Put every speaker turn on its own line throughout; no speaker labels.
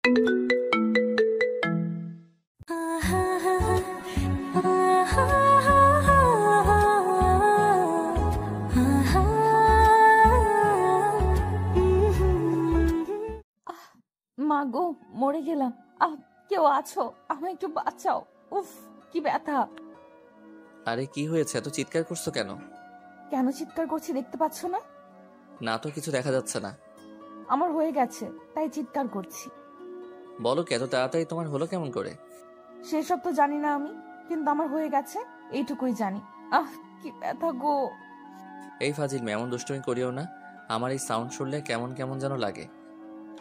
মা গো, মরে গেলাম। কেউ আছো? আমায় একটু বাঁচাও। উফ, কি ব্যথা।
আরে কি হয়েছে, এত চিৎকার করছো কেন?
কেন চিৎকার করছি দেখতে পাচ্ছ না?
না তো, কিছু দেখা যাচ্ছে না।
আমার হয়ে গেছে, তাই চিৎকার করছি।
বলো কি, এত তাড়াতাড়ি তোমার হলো কেমন করে?
সেসব তো জানি না আমি, কিন্তু আমার হয়ে গেছে এইটুকুই জানি। কি ব্যথা গো।
এই ফাজিল মেয়ে, এমন দুষ্টুমি করিও না। আমার এই সাউন্ড শুনলে কেমন কেমন যেন লাগে।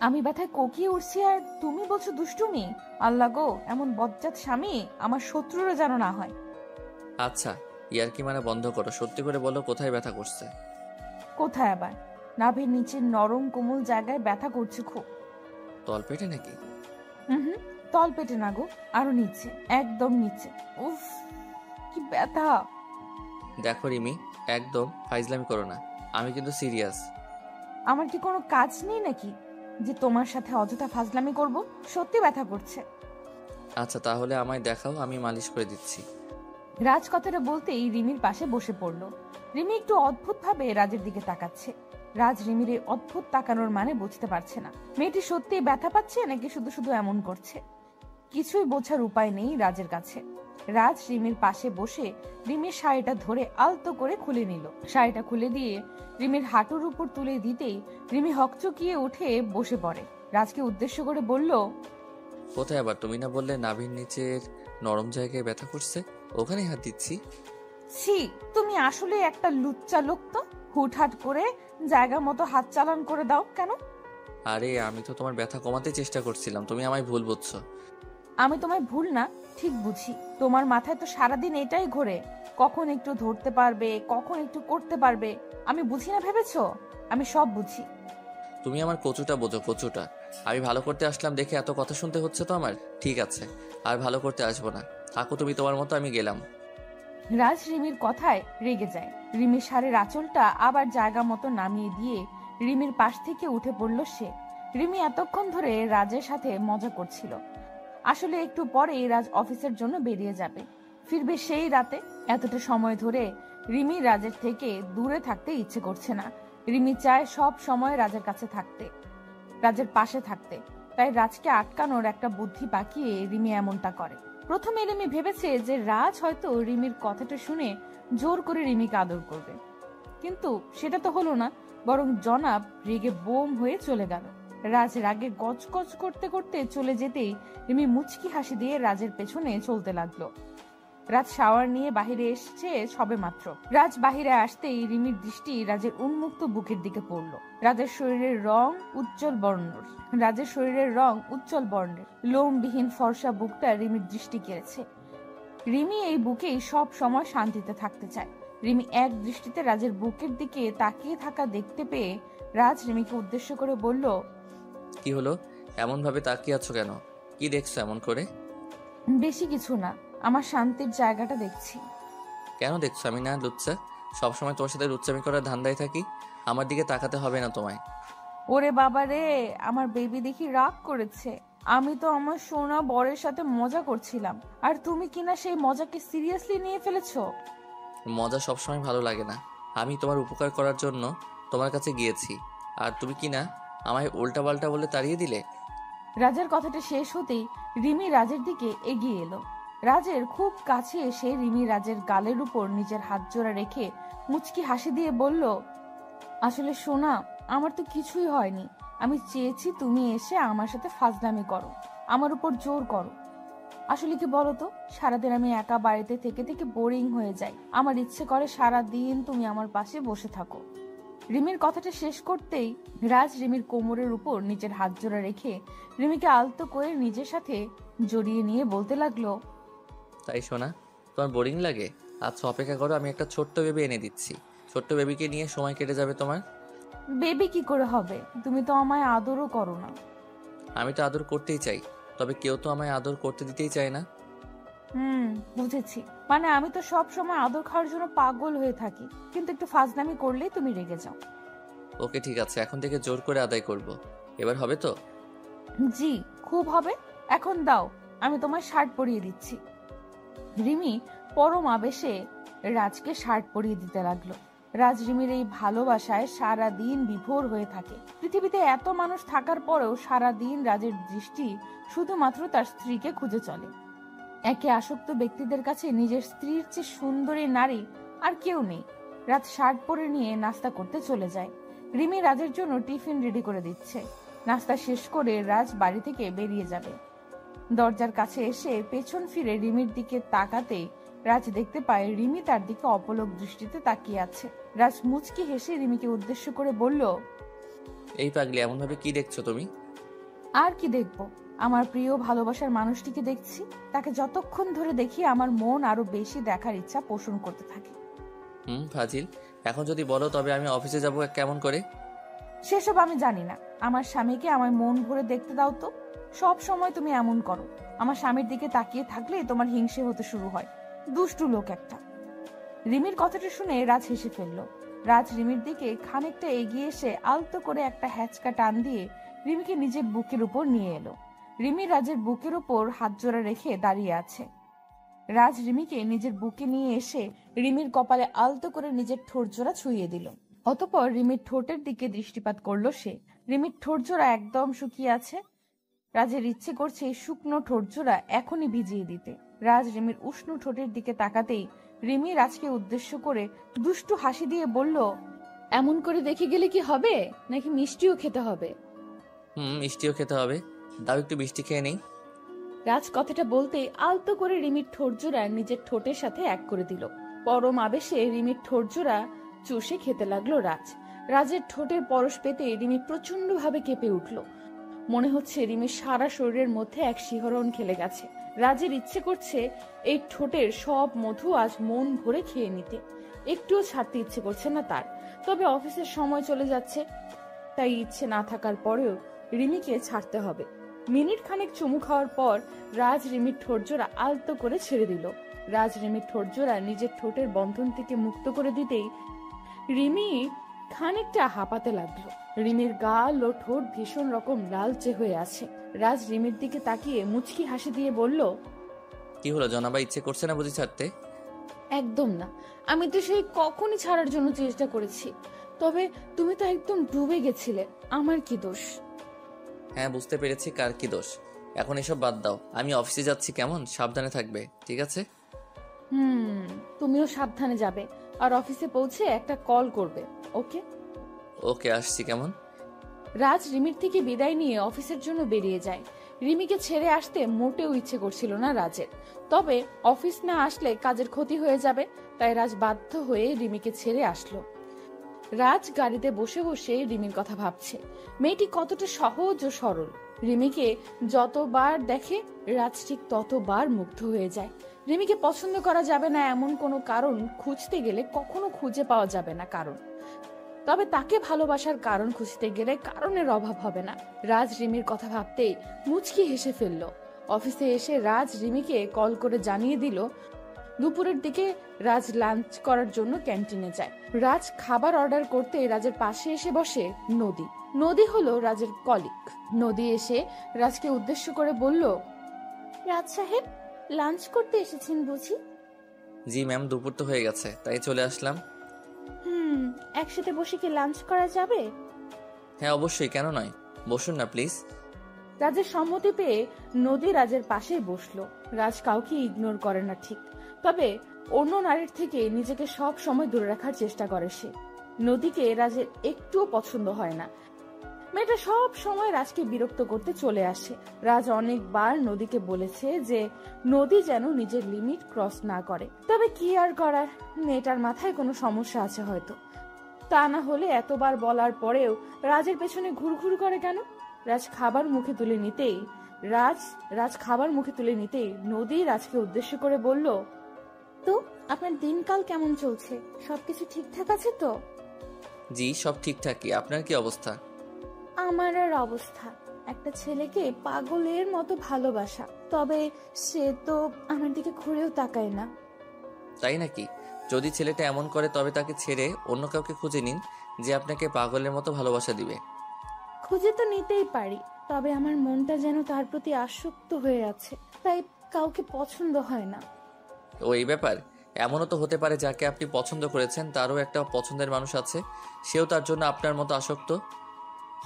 আমি ব্যথায় কোকিয়ে উঠছি আর তুমি বলছো দুষ্টুমি? আল্লাহ গো, এমন বজ্জাত স্বামী আমার শত্রুরও যেন না হয়।
আচ্ছা, ইয়ার্কি মারা বন্ধ করো, সত্যি করে বলো কোথায় ব্যথা করছে?
কোথায় আবার? নাভির নিচের নরম কোমল জায়গায় ব্যথা করছে খুব।
তলপেটে নাকি?
হুম, তল পেটে না গো, আরো নিচে, একদম নিচে। উফ, কি ব্যথা।
দেখো রিমি, একদম ফাইজলামি করো না, আমি কিন্তু সিরিয়াস।
আমার কি কোনো কাজ নেই নাকি যে তোমার সাথে অযথা ফাজলামি করব? সত্যি ব্যথা করছে।
আচ্ছা তাহলে আমায় দেখাও, আমি মালিশ করে দিচ্ছি।
রাজ কথাটা বলতেই রিমির পাশে বসে পড়লো। রিমি একটু অদ্ভুত ভাবে রাজের দিকে তাকাচ্ছে। রাজ রিমির এই অদ্ভুত তাকানোর মানে বুঝতে পারছে না। মেয়েটি সত্যিই ব্যথা পাচ্ছে নাকি শুধু শুধু এমন করছে। কিছুই বোঝার উপায় নেই রাজের কাছে। রাজ রিমির পাশে বসে রিমির শাড়িটা ধরে আলতো করে খুলে নিল। শাড়িটা খুলে দিয়ে রিমির হাঁটুর উপর তুলে দিতেই রিমি হকচকিয়ে উঠে বসে পড়ে। রাজকে উদ্দেশ্য করে বলল,
কোথায় আবার? তুমি না বললে নাভির নিচের নরম জায়গায় ব্যথা করছে? ওখানেই হাত দিচ্ছি।
ছি, তুমি আসলে একটা লুচ্চা লোক তো। হুটহাট করে জায়গা মতো হাত চালান করে দাও কেন?
আরে আমি তো তোমার ব্যথা কমাতে চেষ্টা করছিলাম, তুমি আমায় ভুল বুঝছো।
আমি তোমায় ভুল না, ঠিক বুঝি। তোমার মাথায় তো সারাদিন এটাই ঘোরে, কখন একটু ধরতে পারবে, কখন একটু করতে পারবে। আমি বুঝি না ভেবেছো? আমি সব বুঝি।
তুমি আমার কচুটা বোঝো, কচুটা। আমি ভালো করতে আসলাম দেখে এত কথা শুনতে হচ্ছে তো আমার। ঠিক আছে, আর ভালো করতে আসবো না, থাকো তুমি তোমার মতো, আমি গেলাম।
রাজ রিমির কথায় রেগে যায়। রিমির শাড়ির আঁচলটা আবার জায়গা মতো নামিয়ে দিয়ে রিমির পাশ থেকে উঠে পড়ল সে। রিমি এতক্ষণ ধরে রাজের সাথে মজা করছিল। আসলে একটু পরেই রাজ অফিসের জন্য বেরিয়ে যাবে, ফিরবে সেই রাতে। এতটা সময় ধরে রিমি রাজের থেকে দূরে থাকতে ইচ্ছে করছে না। রিমি চায় সব সময় রাজের কাছে থাকতে, রাজের পাশে থাকতে। তাই রাজকে আটকানোর একটা বুদ্ধি পাকিয়ে রিমি এমনটা করে। প্রথমে রিমি ভেবেছে যে রাজ হয়তো রিমির কথাটা শুনে জোর করে রিমিকে আদর করবে, কিন্তু সেটা তো হলো না। বরং জনাব রেগে বোম হয়ে চলে গেল। রাজ রাগে গজগজ করতে করতে চলে যেতেই রিমি মুচকি হাসি দিয়ে রাজের পেছনে চলতে লাগলো। রাজ শাওয়ার নিয়ে বাহিরে এসছে সবে মাত্র। রাজ বাহিরে আসতেই রিমির দৃষ্টি রাজের উন্মুক্ত বুকের দিকে পড়ল। রাজের শরীরের রং উজ্জ্বল বর্ণের লোমবিহীন ফর্সা বুকটা রিমির দৃষ্টি কেড়েছে। রিমি এই বুকেই সব সময় শান্তিতে থাকতে চায়। রিমি এক দৃষ্টিতে রাজের বুকের দিকে তাকিয়ে থাকা দেখতে পেয়ে রাজ রিমিকে উদ্দেশ্য করে বলল,
কি হলো, এমন ভাবে তাকিয়ে আছো কেন? কি দেখছো এমন করে?
বেশি কিছু না, আমার শান্তির জায়গাটা দেখছি।
কেন দেখছো? আমি না লুচ্চা? সবসময় তোর সাথে লুচ্চামি করার ধান্দায় থাকি। আমার দিকে তাকাতে হবে না তোমায়।
ওরে বাবা রে, আমার বেবি দেখি রাগ করেছে। আমি তো আমার সোনা বরের সাথে মজা করছিলাম, আর তুমি কিনা সেই মজাকে সিরিয়াসলি নিয়ে ফেলেছো।
মজা সবসময় ভালো লাগে না। আমি তোমার উপকার করার জন্য তোমার কাছে গিয়েছি, আর তুমি কিনা আমায় উল্টা পাল্টা বলে তাড়িয়ে দিলে।
রাজের কথাটা শেষ হতেই রিমি রাজের দিকে এগিয়ে এলো। রাজের খুব কাছে এসে রিমি রাজের গালের উপর নিজের হাত জোড়া রেখে মুচকি হাসি দিয়ে বলল, আসলে সোনা, আমার তো কিছুই হয়নি। আমি চেয়েছি তুমি এসে আমার সাথে ফাজলামি করো, আমার উপর জোর করো। আসলে কি বলতো, সারাদিন আমি একা বাড়িতে থেকে থেকে বোরিং হয়ে যাই। আমার ইচ্ছে করে সারাদিন তুমি আমার পাশে বসে থাকো। রিমির কথাটা শেষ করতেই রাজ রিমির কোমরের উপর নিজের হাত জোড়া রেখে রিমিকে আলতো করে নিজের সাথে জড়িয়ে নিয়ে বলতে লাগলো,
তাই শোনা, তোমার বোরিং লাগে? আচ্ছা অপেক্ষা করো, আমি একটা ছোট্ট বেবি এনে দিচ্ছি। ছোট্ট বেবিকে নিয়ে সময় কেটে যাবে তোমার।
বেবি কি করে হবে? তুমি তো আমায় আদরও করো না।
আমি তো আদর করতেই চাই, তবে কেউ তো আমায় আদর করতে দিতেই চায় না।
বুঝেছি। মানে আমি তো সব সময় আদর খাওয়ার জন্য পাগল হয়ে থাকি, কিন্তু একটু ফাজলামি করলেই তুমি রেগে যাও।
ওকে ঠিক আছে, এখন থেকে জোর করে আদায় করব। এবার হবে তো?
জি, খুব হবে। এখন দাও, আমি তোমার শার্ট পরিয়ে দিচ্ছি। রিমি পরম আবেশে রাজকে শার্ট পরিয়ে দিতে লাগলো। রাজ রিমির এই ভালোবাসায় সারা দিন বিভোর হয়ে থাকে। পৃথিবীতে এত মানুষ থাকার পরেও সারা দিন রাজের দৃষ্টি শুধুমাত্র তার স্ত্রীকে খুঁজে চলে। একে আসক্ত ব্যক্তিদের কাছে নিজের স্ত্রীর চেয়ে সুন্দরী নারী আর কেউ নেই। রাত শার্ট পরে নিয়ে নাস্তা করতে চলে যায়। রিমি রাজের জন্য টিফিন রেডি করে দিচ্ছে। নাস্তা শেষ করে রাজ বাড়ি থেকে বেরিয়ে যাবে। দরজার কাছে এসে পেছন ফিরে রিমির দিকে তাকাতেই রাজ দেখতে পায় রিমি তার দিকে অপলক দৃষ্টিতে তাকিয়ে আছে। রাজ মুচকি হেসে রিমিকে উদ্দেশ্য করে বলল,
এই পাগলি, এমন ভাবে কি দেখছো তুমি?
আর কি দেখবো, আমার প্রিয় ভালোবাসার মানুষটিকে দেখছি। তাকে যতক্ষণ ধরে দেখি আমার মন আরো বেশি দেখার ইচ্ছা পোষণ করতে থাকে।
ফাজিল, এখন যদি বলো তবে আমি অফিসে যাব কেমন করে?
সেসব আমি জানি না। আমার স্বামীকে আমার মন ভরে দেখতে দাও তো। সব সময় তুমি এমন করো। আমার স্বামীর দিকে তাকিয়ে থাকলে তোমার হিংসে হতে শুরু হয়। দুষ্টু লোক একটা। রিমির কথাটা শুনে রাজ হেসে ফেলল। রাজ রিমির দিকে খানিকটা এগিয়ে এসে আলতো করে একটা হ্যাচকা টান দিয়ে রিমিকে নিজের বুকের উপর নিয়ে এলো। রিমি রাজের বুকের উপর হাত জোড়া রেখে দাঁড়িয়ে আছে। রাজ রিমিকে নিজের বুকে নিয়ে এসে রিমির কপালে আলতো করে নিজের ঠোঁট জোড়া ছুঁয়ে দিল। অতঃপর রিমির ঠোঁটের দিকে দৃষ্টিপাত করলো সে। রিমির ঠোঁট জোড়া একদম শুকিয়ে আছে। রাজের ইচ্ছে করছে এই শুকনো ঠোঁট জোড়া এখনই ভিজিয়ে দিতে। রাজ রিমির উষ্ণ ঠোঁটের দিকে তাকাতেই রিমি রাজকে উদ্দেশ্য করে দুষ্টু হাসি দিয়ে বলল, এমন করে দেখে গেলে কি হবে, নাকি মিষ্টিও খেতে হবে?
মিষ্টিও খেতে হবে। দাও একটু মিষ্টি খেয়ে নেই।
রাজ কথাটা বলতেই আলতো করে রিমির ঠোঁট জোড়া নিজের ঠোঁটের সাথে এক করে দিল। পরম আবেশে রিমির ঠোঁট জোড়া চুষে খেতে লাগলো রাজ। রাজের ঠোঁটের পরশ পেতে রিমি প্রচন্ড ভাবে কেঁপে উঠল। মনে হচ্ছে রিমির সারা শরীরের মধ্যে এক শিহরণ খেলে গেছে। রাজের ইচ্ছে করছে এই ঠোঁটের সব মধু আজ মন ভরে খেয়ে নিতে। একটুও ছাড়তে ইচ্ছে করছে না তার। তবে অফিসের সময় চলে যাচ্ছে, তাই ইচ্ছে না থাকার পরেও রিমিকে ছাড়তে হবে। মিনিট খানেক চুমু খাওয়ার পর রাজ রিমির ঠোঁট জোড়া আলতো করে ছেড়ে দিল। রাজ রিমির ঠোঁট জোড়া নিজের ঠোঁটের বন্ধন থেকে মুক্ত করে দিতেই রিমি খানিকটা হাঁপাতে লাগলো। রিমির গাল ও ঠোঁট ভীষণ রকম লালচে হয়ে আছে। রাজ রিমির দিকে তাকিয়ে মুচকি হাসি দিয়ে বলল,
কি হলো জনাবা, ইচ্ছে করছে না বুঝি ছাড়তে?
একদম না, আমি তো সেই কখনই ছাড়ার জন্য চেষ্টা করেছি। তবে তুমি তো একদম ডুবে গেছিলে, আমার কি দোষ?
হ্যাঁ, বুঝতে পেরেছি কার কি দোষ। এখন এসব বাদ দাও, আমি অফিসে যাচ্ছি, কেমন? সাবধানে থাকবে, ঠিক আছে?
তুমিও সাবধানে যাবে, আর অফিসে পৌঁছে একটা কল করবে। ওকে
ওকে, আসছি, কেমন?
রাজ রিমির থেকে বিদায় নিয়ে অফিসের জন্য বেরিয়ে যায়। রিমিকে ছেড়ে আসতে মোটেও ইচ্ছে করছিল না রাজের। তবে অফিস না আসলে কাজের ক্ষতি হয়ে যাবে, তাই রাজ বাধ্য হয়ে রিমিকে ছেড়ে আসলো। রাজ গাড়িতে বসে বসে রিমির কথা ভাবছে। মেয়েটি কতটা সহজ ও সরল। রিমিকে যতবার দেখে রাজ ঠিক ততবার মুগ্ধ হয়ে যায়। রিমিকে পছন্দ করা যাবে না এমন কোনো কারণ খুঁজতে গেলে কখনো খুঁজে পাওয়া যাবে না কারণ। তবে তাকে ভালোবাসার কারণ খুঁজতে গেলে কারণের অভাব হবে না। রাজ রিমির কথা ভাবতেই মুচকি হেসে ফেলল। অফিসে এসে রাজ রিমিকে কল করে জানিয়ে দিল দুপুরের দিকে রাজ লাঞ্চ করার জন্য ক্যান্টিনে যায়। রাজ খাবার অর্ডার করতে রাজের পাশে এসে বসে নদী। নদী হলো রাজের কলিগ। নদী এসে রাজকে উদ্দেশ্য করে বলল, রাজ সাহেব, লাঞ্চ করতে এসেছেন বুঝি?
জি ম্যাম, দুপুর তো হয়ে গেছে, তাই চলে আসলাম।
একসাথে বসে কি লাঞ্চ করা যাবে?
হ্যাঁ অবশ্যই, কেন নয়, বসুন না প্লিজ।
রাজের সম্মতি পেয়ে নদী রাজের পাশেই বসলো। রাজ কাউকে ইগনোর করে না ঠিক, তবে অন্য নারীর থেকে নিজেকে সব সময় দূরে রাখার চেষ্টা করে সে। নদীকে রাজের একটুও পছন্দ হয় না। মেয়েটা সব সময় রাজকে বিরক্ত করতে চলে আসে। রাজ অনেকবার নদীকে বলেছে যে নদী যেন নিজের লিমিট ক্রস না করে। তবে কি আর করার, মেয়েটার মাথায় কোনো সমস্যা আছে হয়তো। তা না হলে এতবার বলার পরেও রাজের পেছনে ঘুরঘুর করে কেন? রাজ খাবার মুখে তুলে নিতেই নদী রাজকে উদ্দেশ্য করে বলল, তো আপনার দিনকাল কেমন চলছে? সবকিছু ঠিকঠাক আছে তো?
জি, সব ঠিকঠাকই। আপনার কি অবস্থা?
আমার আর অবস্থা, একটা ছেলেকে পাগলের মতো ভালোবাসা, তবে সে তো আমার দিকে ঘুরেও তাকায় না।
তাই নাকি? যদি ছেলেটা এমন করে তবে তাকে ছেড়ে অন্য কাউকে খুঁজে নিন যে আপনাকে পাগলের মতো ভালোবাসা দিবে।
খুঁজে তো নিতেই পারি, তবে আমার মনটা যেন তার প্রতি আসক্ত হয়ে আছে, তাই কাউকে পছন্দ হয় না।
ও এই ব্যাপার। এমনও তো হতে পারে যাকে আপনি পছন্দ করেছেন তারও একটা পছন্দের মানুষ আছে, সেও তার জন্য আপনার মতো আসক্ত।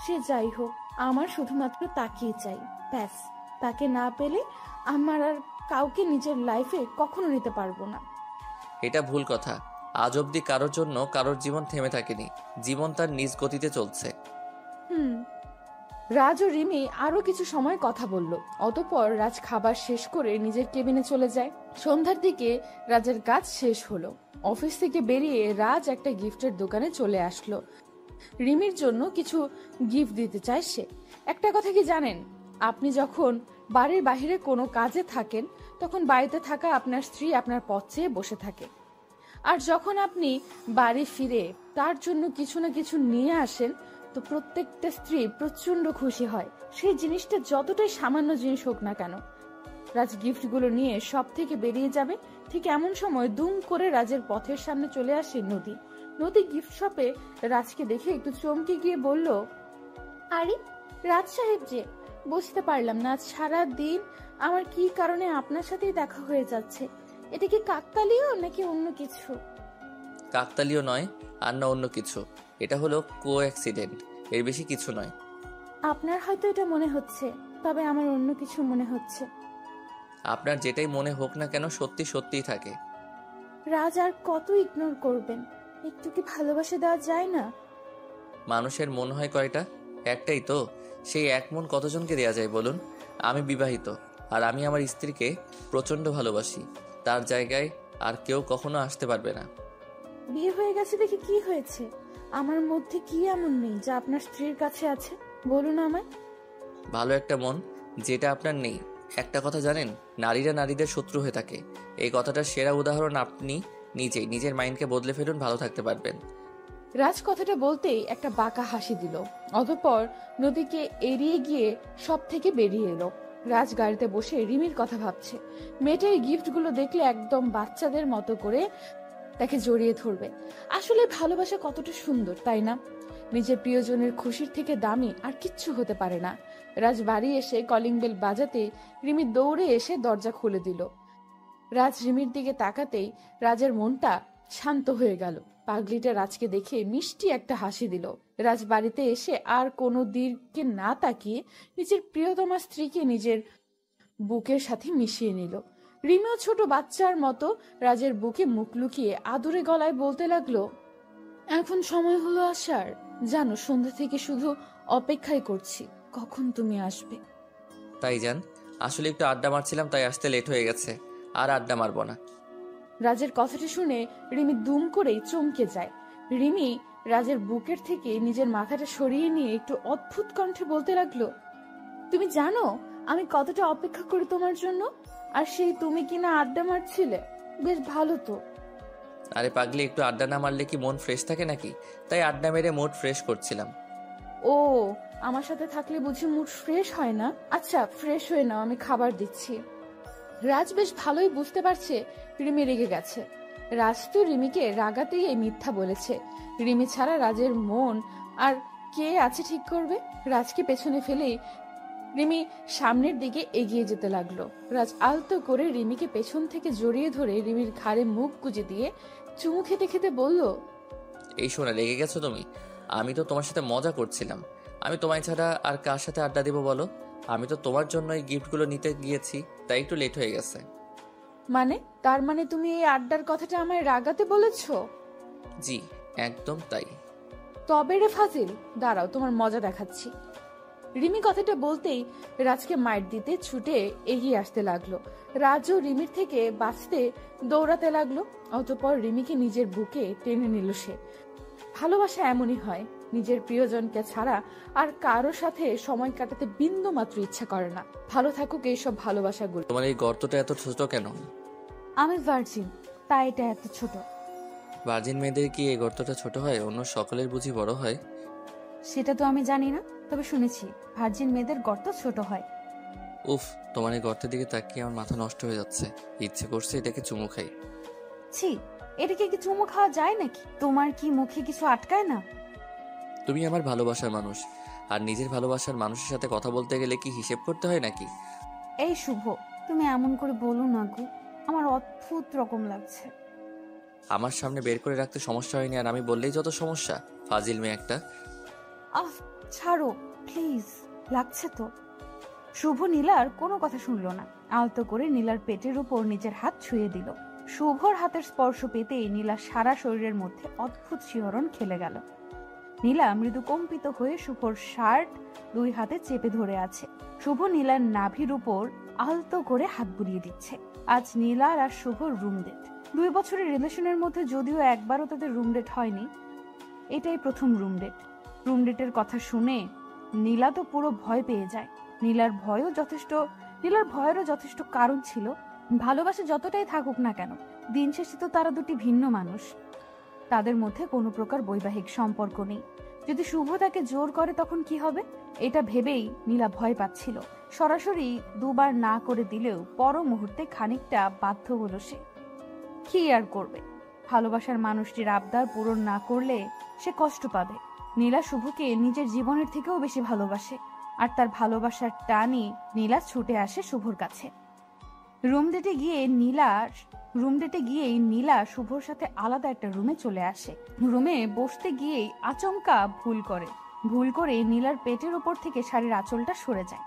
সে যাই হোক, আমার শুধুমাত্র তাকেই চাই, ব্যাস। তাকে না পেলে আমার আর কাউকে নিজের লাইফে কখনো নিতে পারবো না।
এটা ভুল কথা। আজ অবধি কারোর জন্য কারোর জীবন থেমে থাকেনি, জীবন তার নিজ গতিতে চলছে।
হুম। রাজ ও রিমি আরো কিছু সময় কথা বলল। অতঃপর রাজ খাবার শেষ করে নিজের কেবিনে চলে যায়। সন্ধ্যার দিকে রাজের কাজ শেষ হলো। অফিস থেকে বেরিয়ে রাজ একটা গিফটের দোকানে চলে আসলো। রিমির জন্য কিছু গিফট দিতে চায় সে। একটা কথা কি জানেন, আপনি যখন বাড়ির বাইরে কোনো কাজে থাকেন তখন বাড়িতে থাকা আপনার স্ত্রী আপনার পথ চেয়ে বসে থাকে, আর যখন আপনি বাড়ি ফিরে তার জন্য কিছু না কিছু নিয়ে আসেন তো প্রত্যেকটা স্ত্রী প্রচন্ড খুশি হয়, সেই জিনিসটা যতটাই সামান্য জিনিস হোক না কেন। রাজ গিফটগুলো নিয়ে সব থেকে বেরিয়ে যাবে, ঠিক এমন সময় দুম করে রাজের পথের সামনে চলে আসে নদী। নদী গিফট শপে রাজকে দেখে একটু চমকে গিয়ে বলল, আরে রাজ সাহেব যে, বুঝতে পারলাম না আজ সারা দিন আমার কি কারণে আপনার সাথেই দেখা হয়ে যাচ্ছে। এটা কি কাকতালীয় নাকি অন্য কিছু?
কাকতালীয় নয়, আর না অন্য কিছু। এটা হলো কো অ্যাক্সিডেন্ট, এর বেশি কিছু নয়।
আপনার হয়তো এটা মনে হচ্ছে, তবে আমার অন্য কিছু মনে হচ্ছে।
আপনার যেটাই মনে হোক না কেন সত্যি সত্যিই থাকে।
রাজ আর কত ইগনোর করবেন, একটু কি ভালোবাসা দেওয়া যায় না?
মানুষের মন হয় কয়টা? একটাই তো। সেই এক মন কতজনকে দেয়া যায় বলুন? আমি বিবাহিত, আর আমি আমার স্ত্রীকে প্রচণ্ড ভালোবাসি। তার জায়গায় আর কেউ কখনো আসতে পারবে না।
বিয়ে হয়ে গেছে দেখে কি হয়েছে? আমার মধ্যে কি এমন নেই যা আপনার স্ত্রীর কাছে আছে, বলুন আমায়।
ভালো একটা মন, যেটা আপনার নেই। একটা কথা জানেন, নারীরা নারীদের শত্রু হয়ে থাকে। এই কথাটার সেরা উদাহরণ আপনি নিজেই। নিজের মাইন্ডকে বদলে ফেলুন, ভালো থাকতে পারবেন।
রাজ কথাটা বলতেই একটা বাঁকা হাসি দিল। অতঃপর নদীকে এড়িয়ে গিয়ে সব থেকে বেরিয়ে এলো। রাজ গাড়িতে বসে রিমির কথা ভাবছে। মেয়েটার গিফটগুলো দেখলে একদম বাচ্চাদের মতো করে তাকে জড়িয়ে ধরবে। আসলে ভালোবাসা কতটা সুন্দর, তাই না? নিজের প্রিয়জনের খুশির থেকে দামি আর কিচ্ছু হতে পারে না। রাজ বাড়ি এসে কলিং বেল বাজাতে রিমি দৌড়ে এসে দরজা খুলে দিল। রাজ রিমির দিকে তাকাতেই রাজের মনটা শান্ত হয়ে গেল। পাগলিটা রাজকে দেখে মিষ্টি একটা হাসি দিল। রাজ বাড়িতে এসে আর কোনো দিকে না তাকিয়ে নিজের প্রিয়তমা স্ত্রীকে নিজের বুকের সাথে মিশিয়ে নিল। রিমিও ছোট বাচ্চার মতো রাজের বুকে মুখ লুকিয়ে আদুরে গলায় বলতে লাগলো, এখন সময় হলো আসার। জানো, সন্ধ্যা থেকে শুধু অপেক্ষাই করছি কখন তুমি আসবে।
তাই যান, আসলে একটু আড্ডা মারছিলাম, তাই আসতে লেট হয়ে গেছে। আর আড্ডা মারবো না।
রাজের কথাটা শুনে রিমি দুম করেই চমকে যায়। রিমি রাজের বুকের থেকে নিজের মাথাটা সরিয়ে নিয়ে একটু অদ্ভুত কণ্ঠে বলতে লাগলো, তুমি জানো আমি কতটা অপেক্ষা করি তোমার জন্য, আর সেই তুমি কিনা আড্ডা মারছিলে। বেশ ভালো তো।
আরে পাগলি, একটু আড্ডা না মারলে কি মন ফ্রেশ থাকে নাকি? তাই আড্ডা মেরে মুড ফ্রেশ করছিলাম।
ও, আমার সাথে থাকলে বুঝি মুড ফ্রেশ হয় না? আচ্ছা ফ্রেশ হয়ে নাও, আমি খাবার দিচ্ছি। রাজ বেশ ভালোই বুঝতে পারছে রিমি রেগে গেছে। রাজ তো রিমিকে রাগাতেই এই মিথ্যা বলেছে। রিমি ছাড়া রাজের মন আর কে আছে ঠিক করবে? রাজকে পেছনে ফেলেই রিমি সামনের দিকে এগিয়ে যেতে লাগলো। রাজ আলতো করে রিমিকে পেছন থেকে জড়িয়ে ধরে রিমির ঘাড়ে মুখ গুজে দিয়ে চুমু খেতে খেতে বলল,
এই শোনা, রেগে গেছো তুমি? আমি তো তোমার সাথে মজা করছিলাম। আমি তোমায় ছাড়া আর কার সাথে আড্ডা দেবো বলো? আমি তো তোমার জন্য এই গিফটগুলো নিতে গিয়েছি, তাই একটু লেট হয়ে গেছে।
মানে তার মানে তুমি এই আড্ডার কথাটা আমায় রাগাতে বলেছো?
জি, একদম তাই।
তবে রে ফাজিল, দাঁড়াও তোমার মজা দেখাচ্ছি। রিমি কথাটা বলতেই রাজকে মাইর দিতে ছুটে এগিয়ে আসতে লাগলো। রাজও রিমির থেকে বাঁচতে দৌড়াতে লাগলো। অতঃপর রিমিকে নিজের বুকে টেনে নিল সে। ভালোবাসা এমনই হয়, নিজের প্রিয়জনকে ছাড়া আর কারো সাথে সময় কাটাতে বিন্দু মাত্র ইচ্ছা করে না। ভালো থাকুক এইসব ভালোবাসাগুলো।
তোমার এই গর্তটা এত ছোট কেন?
আমি ভার্জিন, তাই এটা এত ছোট।
ভার্জিন মেয়েদের কি এই গর্তটা ছোট হয়? অন্য সকলের বুঝি বড় হয়?
সেটা তো আমি জানি না, তবে শুনেছি ভার্জিন মেয়েদের গর্ত ছোট হয়।
উফ, তোমার এই গর্তের দিকে তাকিয়ে আমার মাথা নষ্ট হয়ে যাচ্ছে। ইচ্ছে করছে এটাকে চুমু খাই।
ছি, এটাকে কি চুমু খাওয়া যায় নাকি? তোমার কি মুখে কিছু আটকায় না?
তুমি আমার ভালোবাসার মানুষ, আর নিজের ভালোবাসার মানুষের সাথে কথা বলতে গেলে কি হিসেব করতে হয় নাকি?
এই শুভ, তুমি এমন করে বলো না গো, আমার অদ্ভুত রকম লাগছে।
আমার সামনে বের করে রাখতে সমস্যা হয়নি, আর আমি বললেই যত সমস্যা। ফাজিল মেয়ে একটা।
আহ, ছাড়ো প্লিজ, লাগছে তো। শুভ নীলার কোনো কথা শুনলো না, আলতো করে নীলার পেটের উপর নিজের হাত ছুঁয়ে দিল। শুভর হাতের স্পর্শ পেতেই নীলার সারা শরীরের মধ্যে অদ্ভুত শিহরণ খেলে গেল। নীলা মৃদু কম্পিত হয়ে শুভর শার্ট দুই হাতে চেপে ধরে আছে। শুভ নীলার নাভির উপর আলতো করে হাত বুলিয়ে দিচ্ছে। আজ নীলার আর শুভর রুম ডেট। 2 বছরের রিলেশনের মধ্যে যদিও একবারও তাদের রুম ডেট হয়নি, এটাই প্রথম রুম ডেট। রুম ডেটের কথা শুনে নীলা তো পুরো ভয় পেয়ে যায়। নীলার ভয়েরও যথেষ্ট কারণ ছিল। ভালোবাসা যতটাই থাকুক না কেন, দিন শেষে তো তারা দুটি ভিন্ন মানুষ। তাদের মধ্যে কোনো প্রকার বৈবাহিক সম্পর্ক নেই। যদি শুভ তাকে জোর করে তখন কি হবে, এটা ভেবেই নীলা ভয় পাচ্ছিল। সরাসরি 2 বার না করে দিলেও পর মুহূর্তে খানিকটা বাধ্য হলো সে। কি আর করবে, ভালোবাসার মানুষটির আবদার পূরণ না করলে সে কষ্ট পাবে। নীলা শুভকে নিজের জীবনের থেকেও বেশি ভালোবাসে, আর তার ভালোবাসার টানই নীলা ছুটে আসে শুভর কাছে। রুম ডেটে গিয়েই নীলা শুভর সাথে আলাদা একটা রুমে চলে আসে। রুমে বসতে গিয়েই আচমকা ভুল করে নীলার পেটের উপর থেকে শাড়ির আঁচলটা সরে যায়,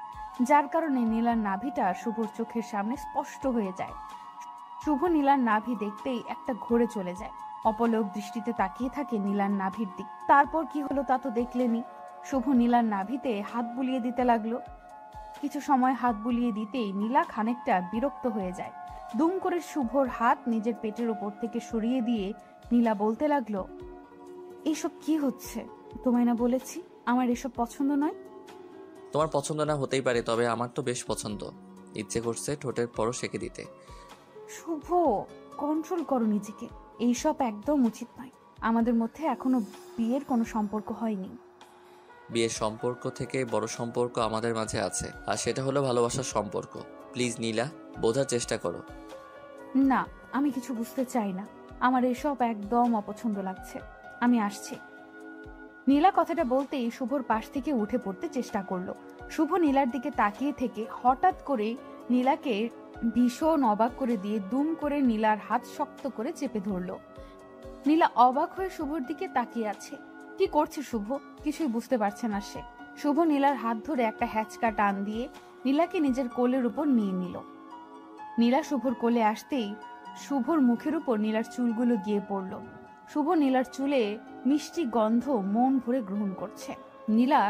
যার কারণে নীলার নাভিটা শুভর চোখের সামনে স্পষ্ট হয়ে যায়। শুভ নীলার নাভি দেখতেই একটা ঘোরে চলে যায়, অপলক দৃষ্টিতে তাকিয়ে থাকে নীলার নাভির দিক। তারপর কি হলো তা তো দেখলেনি। শুভ নীলার নাভিতে হাত বুলিয়ে দিতে লাগলো। কিছু সময় হাত বুলিয়ে দিতেই নীলা খানিকটা বিরক্ত হয়ে যায়। দুম করে শুভর হাত নিজের পেটের উপর থেকে সরিয়ে দিয়ে নীলা বলতে লাগলো, এইসব কি হচ্ছে? তোমায় না বলেছি আমার এসব পছন্দ নয়?
তোমার পছন্দ না হতেই পারে, তবে আমার তো বেশ পছন্দ। ইচ্ছে করছে ঠোঁটের পরও সেঁকে দিতে।
শুভ, কন্ট্রোল করো নিজেকে, এইসব একদম উচিত নয়। আমাদের মধ্যে এখনো বিয়ের কোনো সম্পর্ক হয়নি।
বিয়ের সম্পর্ক থেকে বড় সম্পর্ক আমাদের মাঝে আছে, আর সেটা হলো ভালোবাসার সম্পর্ক। প্লিজ নীলা, বোঝার চেষ্টা করো।
না, আমি কিছু বুঝতে চাই না। আমার এসব একদম অপছন্দ লাগছে। আমি আসছি। নীলা কথাটা বলতেই শুভর পাশ থেকে উঠে পড়তে চেষ্টা করলো। শুভ নীলার দিকে তাকিয়ে থেকে হঠাৎ করে নীলাকে ভীষণ অবাক করে দিয়ে দুম করে নীলার হাত শক্ত করে চেপে ধরলো। নীলা অবাক হয়ে শুভর দিকে তাকিয়ে আছে। কি করছে শুভ, কিছুই বুঝতে পারছে না সে। শুভ নীলার হাত ধরে একটা হ্যাচকা টান দিয়ে নীলাকে নিজের কোলের উপর নিয়ে নিল। নীলা শুভর কোলে আসতেই শুভর মুখের উপর নীলার চুলগুলো গিয়ে পড়ল। শুভ নীলার চুলে মিষ্টি গন্ধ মন ভরে গ্রহণ করছে। নীলা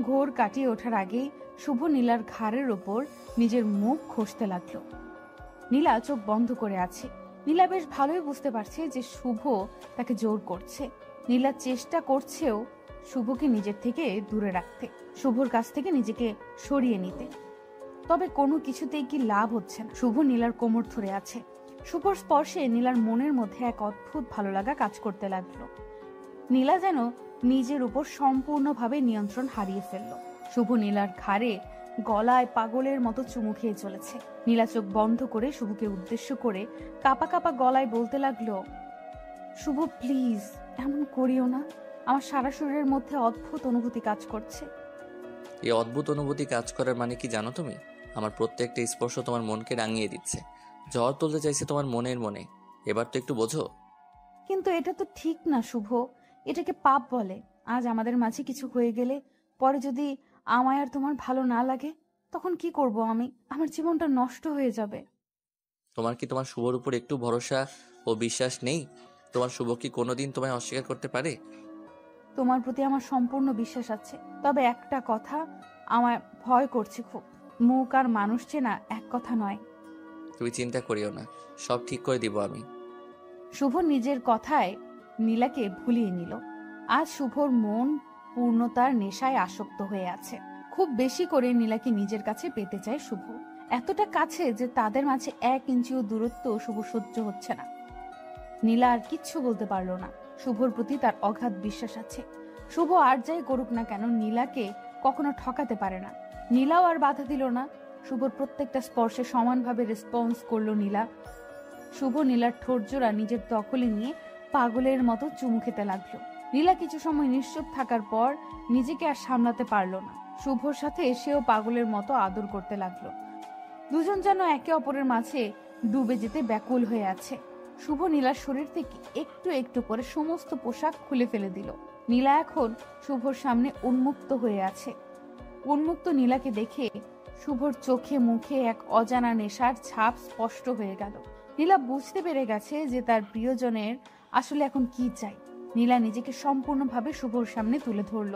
ঘোর কাটিয়ে ওঠার আগেই শুভ নীলার ঘাড়ের ওপর নিজের মুখ ঘষতে লাগলো। নীলা চোখ বন্ধ করে আছে। নীলা বেশ ভালোই বুঝতে পারছে যে শুভ তাকে জোর করছে। নীলা চেষ্টা করছেও শুভকে নিজের থেকে দূরে রাখতে, শুভর কাছ থেকে নিজেকে সরিয়ে নিতে। তবে কোনো কিছুতেই কি লাভ হচ্ছে না। শুভ নীলার কোমর ধরে আছে। শুভর স্পর্শে নীলার মনের মধ্যে এক অদ্ভুত ভালো লাগা কাজ করতে লাগলো। নীলা যেন নিজের উপর সম্পূর্ণভাবে নিয়ন্ত্রণ হারিয়ে ফেলল। শুভ নীলার ঘাড়ে গলায় পাগলের মতো চুমু খেয়ে চলেছে। নীলা চোখ বন্ধ করে শুভকে উদ্দেশ্য করে কাপা কাপা গলায় বলতে লাগলো, শুভ প্লিজ এমন করিও না। আমার সারা শরীরের মধ্যে অদ্ভুত অনুভূতি কাজ করছে।
এই অদ্ভুত অনুভূতি কাজ করার মানে কি জানো তুমি? আমার প্রত্যেকটা স্পর্শ তোমার মনকে রাঙিয়ে দিচ্ছে, ঝড় তুলতে চাইছে তোমার মনে। এবার তো একটু বোঝো।
কিন্তু এটা তো ঠিক না শুভ, এটাকে পাপ বলে। আজ আমাদের মাঝে কিছু হয়ে গেলে পরে যদি আমায় আর তোমার ভালো না লাগে, তখন কি করব আমি? আমার জীবনটা নষ্ট হয়ে যাবে।
তোমার কি তোমার শুভর উপর একটু ভরসা ও বিশ্বাস নেই? তোমার শুভ কি কোনোদিন তোমায় অস্বীকার করতে পারে?
তোমার প্রতি আমার সম্পূর্ণ বিশ্বাস আছে, তবে একটা কথা আমার ভয় করছে খুব। মুখ আর মানুষ চেনা এক কথা নয়।
তুমি চিন্তা করিও না, সব ঠিক করে দিব আমি।
শুভ নিজের কথায় নীলাকে ভুলিয়ে নিল। আজ শুভর মন পূর্ণতার নেশায় আসক্ত হয়ে আছে। খুব বেশি করে নীলাকে নিজের কাছে পেতে চায় শুভ, এতটা কাছে যে তাদের মাঝে 1 ইঞ্চিও দূরত্ব শুভ সহ্য হচ্ছে না। নীলা আর কিচ্ছু বলতে পারলো না। শুভর প্রতি তার অগাধ বিশ্বাস আছে। শুভ আর যাই করুক না কেন নীলাকে কখনো ঠকাতে পারে না। নীলাও আর বাধা দিল না। শুভর প্রত্যেকটা স্পর্শে সমানভাবে রেসপন্স করলো নীলা। শুভ নীলার ঠোঁট জোড়া নিজের দখলে নিয়ে পাগলের মতো চুমু খেতে লাগলো। নীলা কিছু সময় নিশ্চুপ থাকার পর নিজেকে আর সামলাতে পারল না। শুভর সাথে সেও পাগলের মতো আদর করতে লাগলো। দুজন যেন একে অপরের মাঝে ডুবে যেতে ব্যাকুল হয়ে আছে। শুভ নীলার শরীর থেকে একটু একটু করে সমস্ত পোশাক খুলে ফেলে দিল। নীলা এখন শুভর সামনে উন্মুক্ত হয়ে আছে। উন্মুক্ত নীলাকে দেখে শুভর চোখে মুখে এক অজানা নেশার ছাপ স্পষ্ট হয়ে গেল। নীলা বুঝতে পেরে গেছে যে তার প্রিয়জনের আসলে এখন কি চাই। নীলা নিজেকে সম্পূর্ণভাবে শুভর সামনে তুলে ধরল।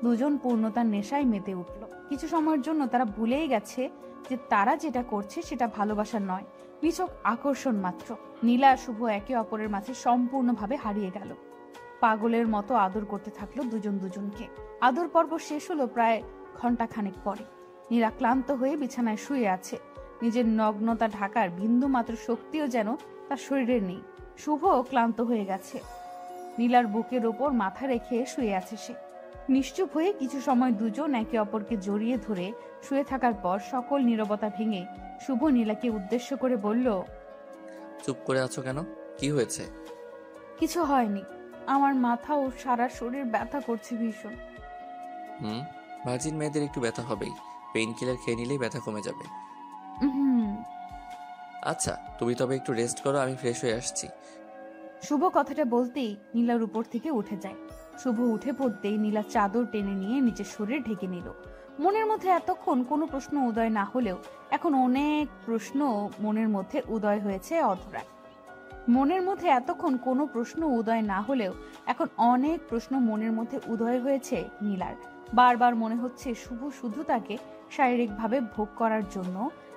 দুজন পূর্ণতার নেশায় মেতে উঠল। কিছু সময়ের জন্য তারা ভুলেই গেছে যে তারা যেটা করছে সেটা ভালোবাসা নয়, নিছক আকর্ষণ মাত্র। নীলা আর শুভ একে অপরের মাঝে সম্পূর্ণভাবে হারিয়ে গেল। পাগলের মতো আদর করতে থাকলো দুজন দুজনকে। আদর পর্ব শেষ হলো প্রায় ঘন্টাখানেক পরে। নীলা ক্লান্ত হয়ে বিছানায় শুয়ে আছে। নিজের নগ্নতা ঢাকার বিন্দু মাত্র শক্তিও যেন তার শরীরে নেই। শুভ ক্লান্ত হয়ে গেছে। নীলার বুকের ওপর মাথা রেখে শুয়ে আছে সে। নিশ্চুপ হয়ে কিছু সময় দুজন একে অপরকে জড়িয়ে ধরে শুয়ে থাকার পর সকল নীরবতা ভেঙে শুভ নীলাকে উদ্দেশ্য করে বলল,
চুপ করে আছো কেন? কি হয়েছে?
কিছু হয়নি। আমার মাথা ও সারা শরীর ব্যথা করছে ভীষণ।
ভার্জিন মেয়েদের একটু ব্যথা হবেই, পেইন কিলার খেয়ে নিলেই ব্যথা কমে যাবে। আচ্ছা, তুমি তবে একটু রেস্ট করো, আমি ফ্রেশ হয়ে আসছি।
শুভ কথাটা বলতেই নীলার উপর থেকে উঠে যায়। শুভ উঠে পড়তেই নীলা চাদর টেনে নিয়ে নিচের শরীর ঢেকে নিল। মনের মধ্যে এতক্ষণ কোনো প্রশ্ন উদয় না হলেও এখন অনেক প্রশ্ন মনের মধ্যে উদয় হয়েছে অধরার। মনের মধ্যে এতক্ষণ কোনো প্রশ্ন উদয় না হলেও এখন অনেক প্রশ্ন মনের মধ্যে উদয় হয়েছে নীলার। বারবার মনে হচ্ছে শুভ শুধু তাকে শারীরিকভাবে ভোগ করার জন্য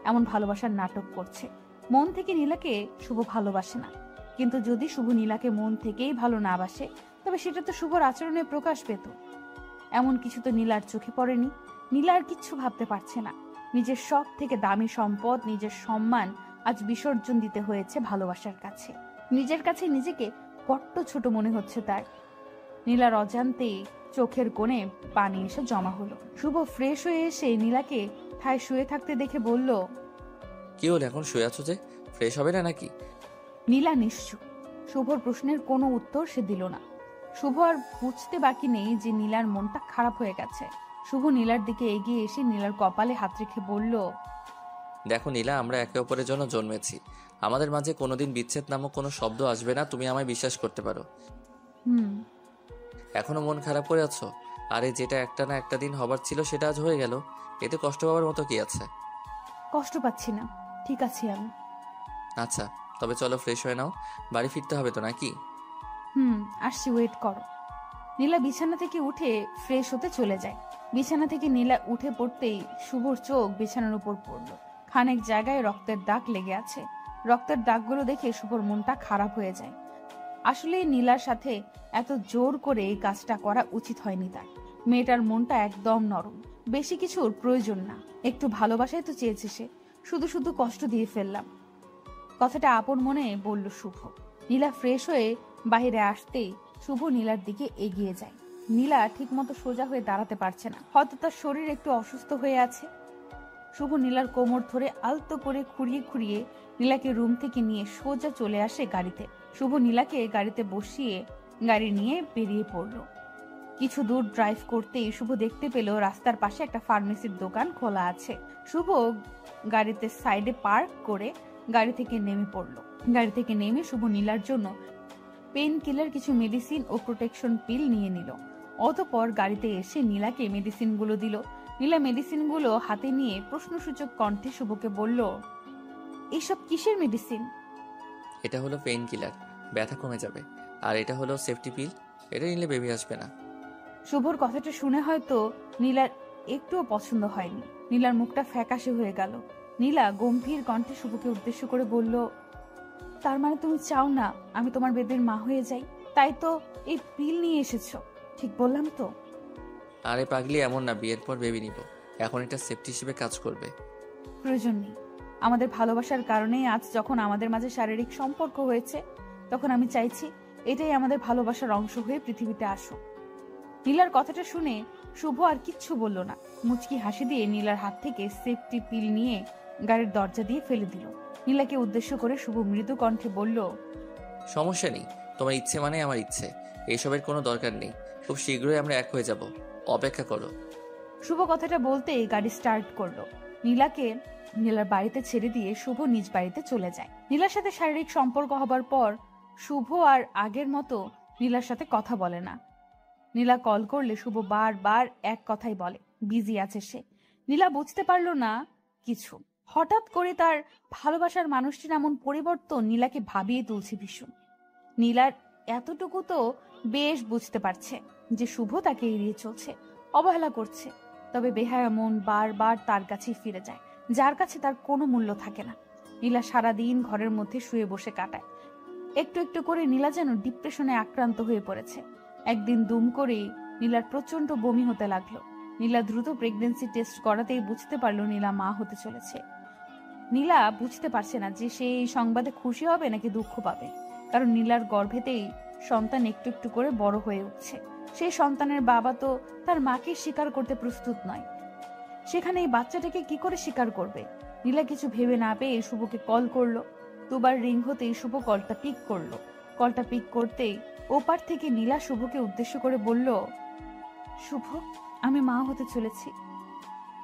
এমন ভালোবাসার নাটক করছে। মন থেকে নীলাকে শুভ ভালোবাসে না, কিন্তু যদি শুভ নীলাকে মন থেকেই ভালো না বাসে তবে সেটা তো শুভর আচরণে প্রকাশ পেত। এমন কিছু তো নীলার চোখে পড়েনি। নীলা আর কিচ্ছু ভাবতে পারছে না। নিজের সব থেকে দামি সম্পদ, নিজের সম্মান আজ বিসর্জন দিতে হয়েছে ভালোবাসার কাছে। নিজের কাছে নিজেকে বড্ড ছোট মনে হচ্ছে তার। নীলার অজান্তেই চোখের কোণে পানি এসে জমা হলো। শুভ ফ্রেশ হয়ে এসে নীলাকে ঠায় শুয়ে থাকতে দেখে বলল,
কি হলো, এখন শুয়ে আছো যে? ফ্রেশ হবে না নাকি?
নীলা নিশ্চুপ। শুভর প্রশ্নের কোনো উত্তর সে দিল না। শুভ আর বুঝতে বাকি নেই যে নীলার মনটা খারাপ হয়ে গেছে। শুভ নীলার দিকে এগিয়ে এসে নীলার কপালে হাত রেখে বলল,
দেখো নীলা, আমরা একে অপরের জন্য জন্মেছি। আমাদের মাঝে কোনোদিন বিচ্ছেদ নামক কোনো শব্দ আসবে না, তুমি আমায় বিশ্বাস করতে পারো। এখনো মন খারাপ করে আছো? আরে যেটা একটা না একটা দিন হবার ছিল সেটা আজ হয়ে গেল, এতে কষ্ট পাওয়ার মতো কি আছে?
কষ্ট পাচ্ছি না, ঠিক আছি আমি।
আচ্ছা, তবে চলো ফ্রেশ হয়ে নাও, বাড়ি ফিরতে হবে তো নাকি?
আসছি, ওয়েট করো। নীলা বিছানা থেকে উঠে ফ্রেশ হতে চলে যায়। বিছানা থেকে নীলা উঠে পড়তেই শুভর চোখ বিছানার উপর পড়ল। খানেক জায়গায় রক্তের দাগ লেগে আছে। রক্তের দাগগুলো দেখে শুভর মনটা খারাপ হয়ে যায়। আসলে নীলার সাথে এত জোর করে এই কাজটা করা উচিত হয়নি তার। মেয়েটার মনটা একদম নরম, বেশি কিছুর প্রয়োজন না। একটু ভালোবাসাই তো চেয়েছে সে, শুধু শুধু কষ্ট দিয়ে ফেললাম। কথাটা আপন মনে বলল শুভ। নীলা ফ্রেশ হয়ে বাহিরে আসতেই শুভ নীলার দিকে এগিয়ে যায়। নীলা ঠিকমতো সোজা হয়ে দাঁড়াতে পারছে না, হয়তো তার শরীর একটু অসুস্থ হয়ে আছে। শুভ নীলার কোমর ধরে আলতো করে খুঁড়িয়ে খুঁড়িয়ে নীলাকে রুম থেকে নিয়ে সোজা চলে আসে গাড়িতে। শুভ নীলাকে গাড়িতে বসিয়ে গাড়ি নিয়ে বেরিয়ে পড়ল। কিছু দূর ড্রাইভ করতেই শুভ দেখতে পেল রাস্তার পাশে একটা ফার্মেসির দোকান খোলা আছে। শুভ গাড়িতে সাইডে পার্ক করে গাড়ি থেকে নেমে পড়ল। গাড়ি থেকে নেমে শুভ নীলার জন্য পেন কিলার, কিছু মেডিসিন ও প্রোটেকশন পিল নিয়ে নিল। অতঃপর গাড়িতে এসে নীলাকে মেডিসিনগুলো দিল। নীলা মেডিসিনগুলো হাতে নিয়ে প্রশ্নসূচক কণ্ঠে শুভকে বলল, এইসব কিসের মেডিসিন?
এটা হলো পেইন কিলার, ব্যথা কমে যাবে। আর এটা হলো সেফটি পিল, এটা নিলে বেবি আসবে না।
শুভর কথাটা শুনে হয়তো নীলার একটুও পছন্দ হয়নি। নীলার মুখটা ফ্যাকাশে হয়ে গেল। নীলা গম্ভীর কণ্ঠে শুভকে উদ্দেশ্য করে বলল, তার মানে তুমি চাও না আমি তোমার বেবির মা হয়ে যাই? তাই তো এই পিল নিয়ে এসেছো, ঠিক বললাম তো?
আরে পাগলি, এমন না, বিয়ের পর বেবি নিব, এখন এটা সেফটি হিসেবে কাজ করবে।
প্রয়োজন নেই। আমাদের ভালোবাসার কারণেই আজ যখন আমাদের মাঝে শারীরিক সম্পর্ক হয়েছে, তখন আমি চাইছি এটাই আমাদের ভালোবাসার অংশ হয়ে পৃথিবীতে আসুক। নীলার কথাটা শুনে শুভ আর কিচ্ছু বলল না। মুচকি হাসি দিয়ে নীলার হাত থেকে সেফটি পিল নিয়ে গাড়ির দরজা দিয়ে ফেলে দিল। নীলাকে উদ্দেশ্য করে শুভ মৃদু কণ্ঠে বলল,
সমস্যা নেই, তোমার ইচ্ছে মানে আমার ইচ্ছে, এইসবের কোনো দরকার নেই। খুব শীঘ্রই আমরা এক হয়ে যাব, অপেক্ষা করো।
শুভ কথাটা বলতেই গাড়ি স্টার্ট করলো। নীলাকে নীলার বাড়িতে ছেড়ে দিয়ে শুভ নিজ বাড়িতে চলে যায়। নীলার সাথে শারীরিক সম্পর্ক হবার পর শুভ আর আগের মতো নীলার সাথে কথা বলে না। নীলা কল করলে শুভ বারবার এক কথাই বলে, বিজি আছে সে। নীলা বুঝতে পারলো না কিছু। হঠাৎ করে তার ভালোবাসার মানুষটির এমন পরিবর্তন নীলাকে ভাবিয়ে তুলছে ভীষণ। নীলার এতটুকু তো বেশ বুঝতে পারছে যে শুভ তাকে এড়িয়ে চলছে, অবহেলা করছে। তবে বেহায়া মন বারবার তার কাছেই ফিরে যায়, যার কাছে তার কোনো মূল্য থাকে না। নীলা সারাদিন ঘরের মধ্যে শুয়ে বসে কাটায়। একটু একটু করে নীলা যেন ডিপ্রেশনে আক্রান্ত হয়ে পড়েছে। একদিন দুম করেই নীলার প্রচন্ড বমি হতে লাগলো। নীলা দ্রুত প্রেগন্যান্সি টেস্ট করাতেই বুঝতে পারলো নীলা মা হতে চলেছে। নীলা বুঝতে পারছে না যে সে এই সংবাদে খুশি হবে নাকি দুঃখ পাবে, কারণ নীলার গর্ভেতেই সন্তান একটু একটু করে বড় হয়ে উঠছে। সেই সন্তানের বাবা তো তার মাকে স্বীকার করতে প্রস্তুত নয়, সেখানে এই বাচ্চাটাকে কি করে স্বীকার করবে? নীলা কিছু ভেবে না পেয়ে শুভকে কল করলো। দুবার রিং হতেই শুভ কলটা পিক করলো। কলটা পিক করতেই ওপার থেকে নীলা শুভকে উদ্দেশ্য করে বলল, শুভ, আমি মা হতে চলেছি।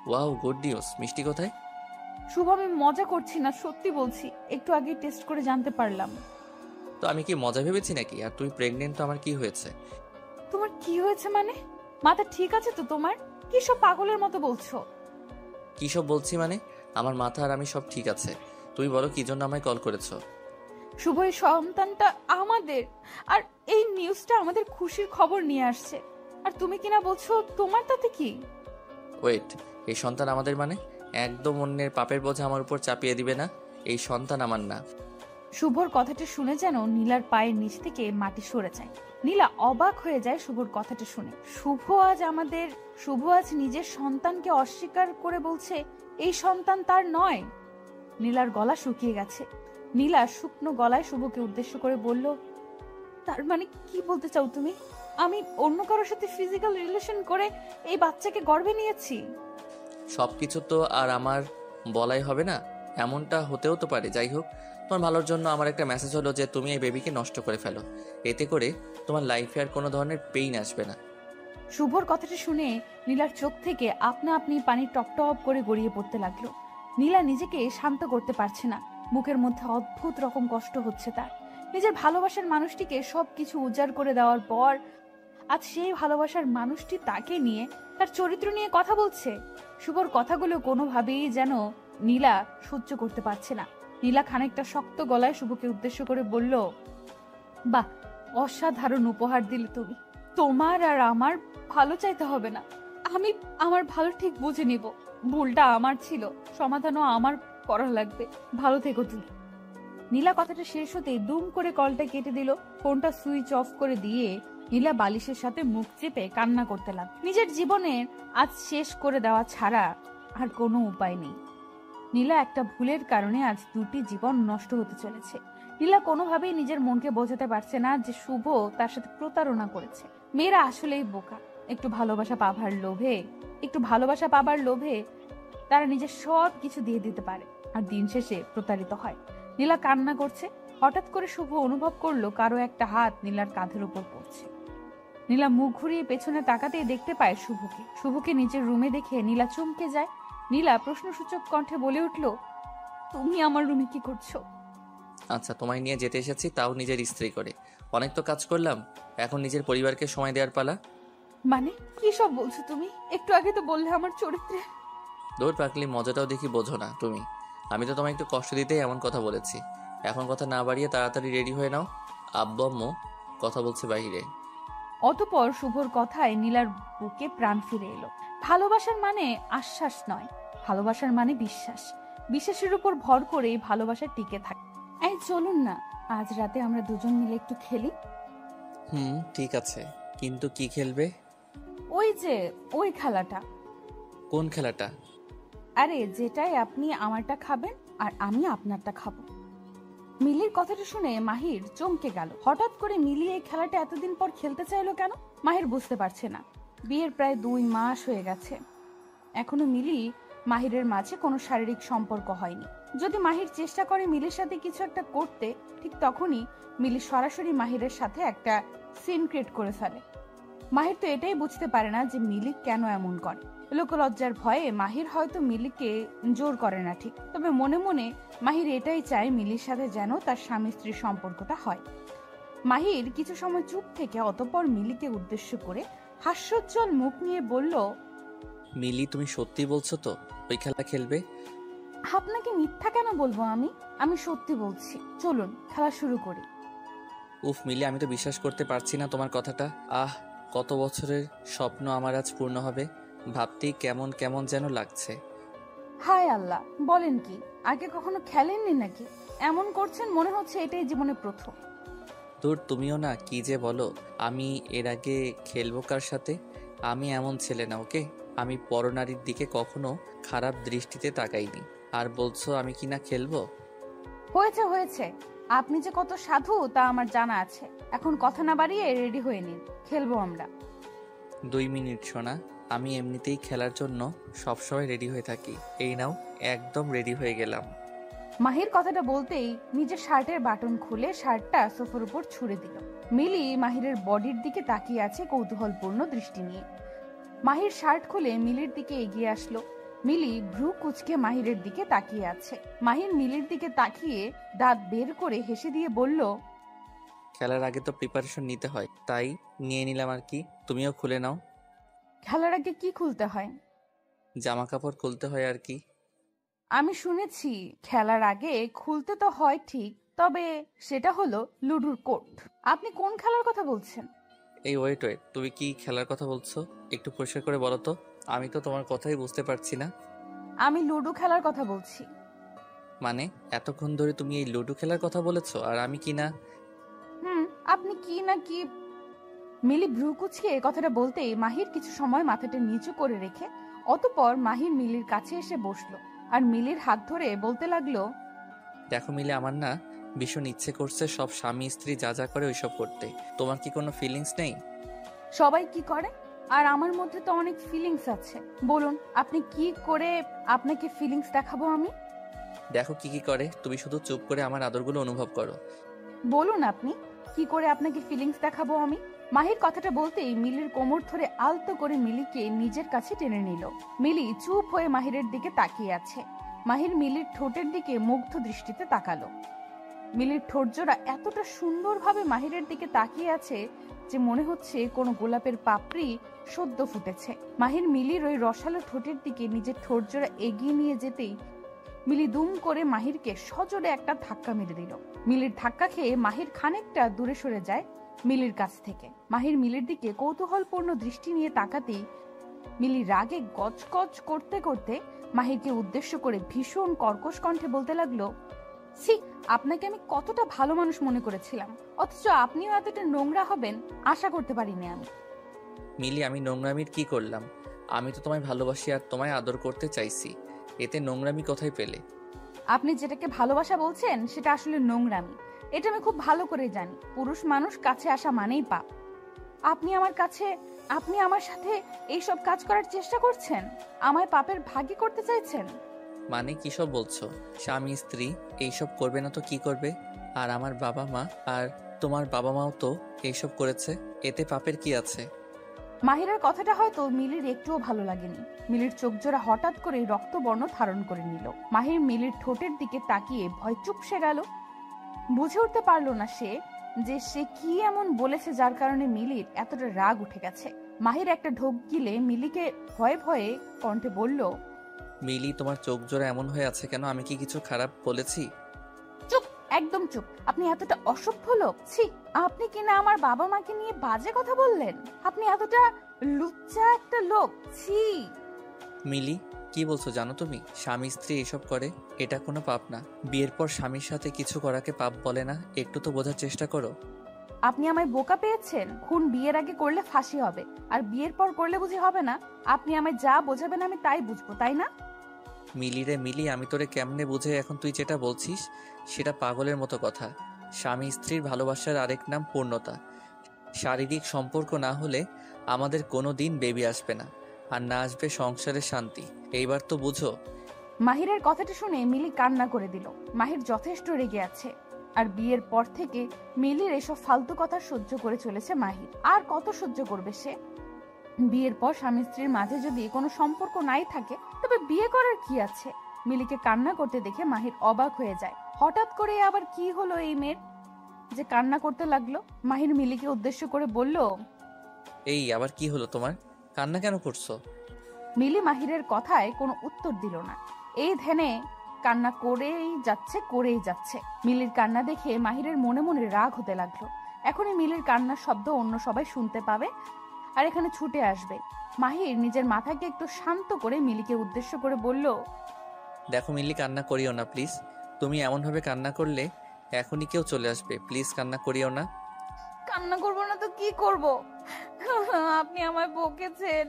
Wow, good news. মিষ্টি কোথায়?
শুভ, আমি মজা করছি না, সত্যি বলছি। একটু আগে টেস্ট করে জানতে পারলাম।
তো আমি কি মজা ভেবেছি নাকি? আর তুই প্রেগনেন্ট, তো আমার কি হয়েছে?
তোমার কি হয়েছে মানে? মাথা ঠিক আছে তো তোমার? কি সব পাগলের মতো বলছো?
কি সব বলছি মানে? আমার মাথা আর আমি সব ঠিক আছে। তুই বলো কি জন্য আমায় কল করেছো?
শুভ, এই সন্তানটা আমাদের, আর এই নিউজটা আমাদের খুশির খবর নিয়ে আসছে। আর তুমি কিনা বলছো তোমার তাতে কি?
ওয়েট, এই সন্তান আমাদের মানে? একদম অন্যের পাপের বোঝা আমার উপর চাপিয়ে দিবে না। এই সন্তান আমার না।
শুভর কথাটা শুনে যেন নীলার পায়ের নিচ থেকে মাটি সরে যায়। নীলা অবাক হয়ে যায় শুভর কথাটা শুনে। শুভ আজ নিজের সন্তানকে অস্বীকার করে বলছে এই সন্তান তার নয়। নীলার গলা শুকিয়ে গেছে। নীলা শুকনো গলায় শুভকে উদ্দেশ্য করে বলল, তার মানে কি বলতে চাও তুমি? আমি অন্য কারোর সাথে ফিজিক্যাল রিলেশন করে এই বাচ্চাকে গর্ভে নিয়েছি?
সবকিছু তো আর আমার বলাই হবে না, এমনটা হতেও তো পারে। যাই হোক, তোমার ভালোর জন্য আমার একটা মেসেজ হলো যে তুমি এই বেবিকে নষ্ট করে ফেলো। এতে করে তোমার লাইফে আর কোনো ধরনের পেইন আসবে না।
শুভর কথাটা শুনে নীলার চোখ থেকে আপনা আপনি পানি টপ টপ করে গড়িয়ে পড়তে লাগলো। নীলা নিজেকে শান্ত করতে পারছে না। বুকের মধ্যে অদ্ভুত রকম কষ্ট হচ্ছে তার। নিজের ভালোবাসার মানুষটিকে সবকিছু উজাড় করে দেওয়ার পর আজ সেই ভালোবাসার মানুষটি তাকে নিয়ে, তার চরিত্র নিয়ে কথা বলছে। শুভর কথাগুলো কোনোভাবেই যেন নীলা সহ্য করতে পারছে না। নীলা খানিকটা শক্ত গলায় শুভকে উদ্দেশ্য করে বলল, বাহ, অসাধারণ উপহার দিলে তুমি। তোমার আর আমার ভালো চাইতে হবে না, আমি আমার ভালো ঠিক বুঝে নিব। ভুলটা আমার ছিল, সমাধানও আমার করা লাগবে। ভালো থেকো তুমি। নীলা কথাটা শেষ হতেই দুম করে কলটা কেটে দিল। ফোনটা সুইচ অফ করে দিয়ে নীলা বালিশের সাথে মুখ চেপে কান্না করতে লাগল। নিজের জীবনের আজ শেষ করে দেওয়া ছাড়া আর কোনো উপায় নেই। নীলা একটা ভুলের কারণে আজ দুটি জীবন নষ্ট হতে চলেছে। নীলা কোনোভাবেই নিজের মনকে বোঝাতে পারছে না যে শুভ তার সাথে প্রতারণা করেছে। মেয়েরা আসলেই বোকা। একটু ভালোবাসা পাবার লোভে তারা নিজের সব কিছু দিয়ে দিতে পারে, আর দিন শেষে প্রতারিত হয়। নীলা কান্না করছে। হঠাৎ করে শুভ অনুভব করলো কারো একটা হাত নীলার কাঁধের উপর পড়ছে। নীলা মুখ ঘুরিয়ে পেছনে তাকাতেই দেখতে পায় শুভকে নিজের রুমে দেখে নীলা চমকে যায়। নীলা প্রশ্নসূচক কণ্ঠে বলে উঠল, তুমি আমার রুমে কি করছো?
আচ্ছা, তোমায় নিয়ে যেতে এসেছি, তাও নিজের স্ত্রী করে। অনেক তো কাজ করলাম, এখন নিজের পরিবারকে সময় দেওয়ার পালা।
মানে কি সব বলছো তুমি? একটু আগে তো বললে আমার চরিত্রে।
দৌড় পাকলি, মজাটাও দেখি বোঝো না তুমি। আমি তো তোমায় একটু কষ্ট দিতেই এমন কথা বলেছি। এখন কথা না বাড়িয়ে তাড়াতাড়ি রেডি হয়ে নাও, আব্বু আম্মু কথা বলছে বাইরে।
অতঃপর শুভর কথায় নীলার বুকে প্রাণ ফিরে এলো। ভালোবাসার মানে আশ্বাস নয়, ভালোবাসার মানে বিশ্বাস। বিশ্বাসের উপর ভর করে ভালোবাসা টিকে থাকে। এই চলুন না, আজ রাতে আমরা দুজন মিলে একটু খেলি।
ঠিক আছে, কিন্তু কি খেলবে?
ওই খেলাটা।
কোন খেলাটা?
আরে যেটাই আপনি আমারটা খাবেন আর আমি আপনারটা খাবো। মিলির কথাটা শুনে মাহির চমকে গেল। হঠাৎ করে মিলি এই খেলাটা এতদিন পর খেলতে চাইলো কেন? মাহির বুঝতে পারছে না। বিয়ের প্রায় 2 মাস হয়ে গেছে, এখনো মিলি মাহিরের মাঝে কোনো শারীরিক সম্পর্ক হয়নি। যদি মাহির চেষ্টা করে মিলির সাথে কিছু একটা করতে, ঠিক তখনই মিলি সরাসরি মাহিরের সাথে একটা সিন ক্রিয়েট করে ফেলে। মাহির তো এটাই বুঝতে পারে না যে মিলি কেন এমন করে। লোকলজ্জার ভয়ে মাহির হয়তো মিলিকে জোর করে না ঠিক, তবে মনে মনে মাহির এটাই চায় মিলির সাথে যেন তার স্বামী স্ত্রীর সম্পর্কটা হয়। মাহির কিছু সময় চুপ থেকে অতঃপর মিলিকে উদ্দেশ্য করে হাস্যোজ্জ্বল মুখ নিয়ে বলল,
মিলি, তুমি সত্যি বলছো তো ওই খেলা খেলবে?
আপনাকে মিথ্যা কেন বলবো? আমি সত্যি বলছি, চলুন খেলা শুরু করি।
উফ মিলি, আমি তো বিশ্বাস করতে পারছি না তোমার কথাটা। কত বছরের স্বপ্ন আমার আজ পূর্ণ হবে, ভাবতেই কেমন কেমন যেন লাগছে।
হায় আল্লাহ, বলেন কি? আগে কখনো খেলেননি নাকি? এমন করছেন মনে হচ্ছে এটাই জীবনে প্রথম।
দূর, তুমিও না কি যে বলো। আমি এর আগে খেলবো কার সাথে? আমি এমন ছেলে না, ওকে? আমি পরনারীর দিকে কখনো খারাপ দৃষ্টিতে তাকাইনি। আর বলছো আমি কি না খেলবো?
হয়েছে হয়েছে, আপনি যে কত সাধু তা আমার জানা আছে। এখন কথা না বাড়িয়ে রেডি হয়ে নিন, খেলবো আমরা।
2 মিনিট সোনা, আমি এমনিতেই খেলার জন্য সবসময় রেডি হয়ে থাকি। এই নাও, একদম রেডি হয়ে গেলাম।
মাহির কথাটা বলতেই নিজের শার্টের বাটন খুলে শার্টটা সোফার উপর ছুঁড়ে দিল। মিলি মাহিরের বডির দিকে তাকিয়ে আছে কৌতূহলপূর্ণ দৃষ্টি নিয়ে। মাহির শার্ট খুলে মিলির দিকে এগিয়ে আসলো। মিলি ভ্রু কুঁচকে মাহিরের দিকে তাকিয়ে আছে। মাহির মিলির দিকে তাকিয়ে দাঁত বের করে হেসে দিয়ে বলল,
খেলার আগে তো প্রিপারেশন নিতে হয়, তাই নিয়ে নিলাম আর কি। তুমিও খুলে নাও।
খেলার আগে কি খুলতে হয়?
জামা কাপড় খুলতে হয় আর কি।
আমি শুনেছি খেলার আগে খুলতে তো হয় ঠিক, তবে সেটা হলো লুডুর কোর্ট। আপনি কোন খেলার কথা বলছেন?
এই ওয়েট, তুমি কি খেলার কথা বলছো? একটু পরিষ্কার করে বলো তো, আমি তো তোমার কথাই বুঝতে পারছি না।
আমি লুডো খেলার কথা বলছি।
মানে এতক্ষণ ধরে তুমি এই লুডো খেলার কথা বলেছো, আর আমি কি না?
আপনি কি না কি। মিলি ভ্রু কুচকে কথাটা বলতেই মাহির কিছু সময় মাথাটা নিচু করে রেখে অতঃপর মাহির মিলির কাছে এসে বসলো আর মিলির হাত ধরে বলতে লাগলো,
দেখো মিলে, আমার না ভীষণ ইচ্ছে করছে সব স্বামী স্ত্রী যা যা করে ওইসব করতে। তোমার কি কোনো ফিলিংস নেই?
সবাই কি করে, আর আমার মধ্যে তো অনেক ফিলিংস আছে। বলুন আপনি কি করে আপনাকে ফিলিংস দেখাবো আমি?
দেখো কি কি করে, তুমি শুধু চুপ করে আমার আদরগুলো অনুভব করো।
বলুন আপনি কি করে আপনাকে ফিলিংস দেখাবো আমি? মাহির কথাটা বলতেই মিলির কোমর ধরে আলতো করে মিলিকে নিজের কাছে টেনে নিল। মিলি চুপ হয়ে মাহিরের দিকে তাকিয়ে আছে। মাহির মিলির ঠোঁটের দিকে মুগ্ধ দৃষ্টিতে তাকালো। মিলির ঠোঁটজোড়া এতটা সুন্দরভাবে মাহিরের দিকে তাকিয়ে আছে যে মনে হচ্ছে কোনো গোলাপের পাপড়ি সদ্য ফুটেছে। মাহির মিলির ওই রসালো ঠোঁটের দিকে নিজের ঠোঁটজোড়া এগিয়ে নিয়ে যেতেই মিলি দুম করে মাহিরকে সজোরে একটা ধাক্কা মেরে দিল। মিলির ধাক্কা খেয়ে মাহির খানিকটা দূরে সরে যায় মিলির কাছ থেকে। মাহির মিলির দিকে কৌতূহলপূর্ণ দৃষ্টি নিয়ে তাকাতেই মিলি রাগে গজগজ করতে করতে মাহিরকে উদ্দেশ্য করে ভীষণ কর্কশ কণ্ঠে বলতে লাগলো, ছি, আপনাকে আমি কতটা ভালো মানুষ মনে করেছিলাম, অথচ আপনিও এতটা নোংরা হবেন আশা করতে পারিনি আমি।
মিলি, আমি নোংরামির কি করলাম? আমি তো তোমায় ভালোবাসি আর তোমায় আদর করতে চাইছি, এতে নোংরামি কোথায় পেলে?
আপনি যেটাকে ভালোবাসা বলছেন সেটা আসলে নোংরামি, এটা আমি খুব ভালো করে জানি। পুরুষ মানুষ কাছে আসা মানেই পাপ। আপনি আমার সাথে এইসব কাজ করার চেষ্টা করছেন, আমায় পাপের ভাগী করতে চাইছেন।
মানে কি সব বলছো? স্বামী স্ত্রী এইসব করবে না তো কি করবে? আর আমার বাবা মা আর তোমার বাবা মাও তো এইসব করেছে, এতে পাপের কি আছে?
মাহিরের কথাটা হয়তো মিলির একটুও ভালো লাগেনি। মিলির চোখ জোড়া হঠাৎ করে রক্তবর্ণ ধারণ করে নিল। মাহির মিলির ঠোঁটের দিকে তাকিয়ে ভয় চুপসে গেল। বুঝে উঠতে পারলো না সে কি এমন বলেছে যার কারণে মিলির এতটা রাগ উঠে গেছে। মাহির একটা ঢোক গিলে মিলিকে ভয়ে ভয়ে কণ্ঠে বলল,
মিলি, তোমার চোখ জোড়া এমন হয়ে আছে কেন? আমি কি কিছু খারাপ বলেছি?
চুপ, একদম চুপ। আপনি এতটা অসভ্য লোক, ছি। আপনি কিনা আমার বাবা মাকে নিয়ে বাজে কথা বললেন। আপনি এতটা লুচ্চা একটা লোক, ছি।
মিলি, কি বলছো জানো তুমি? স্বামী স্ত্রী এসব করে, এটা কোনো পাপ না। বিয়ের পর স্বামীর সাথে কিছু করাকে পাপ বলে না, একটু তো বোঝার চেষ্টা করো।
আপনি আমায় বোকা পেয়েছেন। খুন বিয়ের আগে করলে ফাঁসি হবে, আর বিয়ের পর করলে বুঝি হবে না? আপনি আমায় যা বোঝাবেন আমি তাই বুঝবো, তাই না?
মিলি রে মিলি, আমি তোরে কেমনে বুঝে? এখন তুই যেটা বলছিস সেটা পাগলের মতো কথা। স্বামী স্ত্রীর ভালোবাসার আরেক নাম পূর্ণতা। শারীরিক সম্পর্ক না হলে আমাদের কোনো দিন বেবি আসবে না, আর না আসবে সংসারের শান্তি। এইবার তো বুঝো।
মাহিরের কথাটা শুনে মিলি কান্না করে দিল। মাহির যথেষ্ট রেগে আছে।
আর বিয়ের পর থেকে মিলির এসব ফালতু কথা সহ্য করে চলেছে মাহির। আর কত সহ্য করবে সে? বিয়ের পর স্বামী স্ত্রীর মাঝে যদি কোনো সম্পর্ক নাই থাকে তবে বিয়ে করার কি আছে? মিলিকে কান্না করতে দেখে মাহির অবাক হয়ে যায়। হঠাৎ করে আবার কি হলো এই মেয়ের যে কান্না করতে লাগলো? মাহির মিলিকে উদ্দেশ্য করে বলল,
এই আবার কি হলো তোমার? কান্না কেন করছো?
মিলি মাহিরের কথায় কোনো উত্তর দিল না। এই ধ্যানে কান্না করেই যাচ্ছে। মিলির কান্না দেখে মাহিরের মনে মনে রাগ হতে লাগলো। এখনই মিলির কান্নার শব্দ অন্য সবাই শুনতে পাবে আর এখানে ছুটে আসবে। মাহির নিজের মাথাকে একটু শান্ত করে মিলিকে উদ্দেশ্য করে বলল,
দেখো মিলি, কান্না করিও না প্লিজ। তুমি এমনভাবে কান্না করলে এখনই কেউ চলে আসবে। প্লিজ কান্না করিও না।
কান্না করবো না তো কি করব? আপনি আমায় বকেছেন।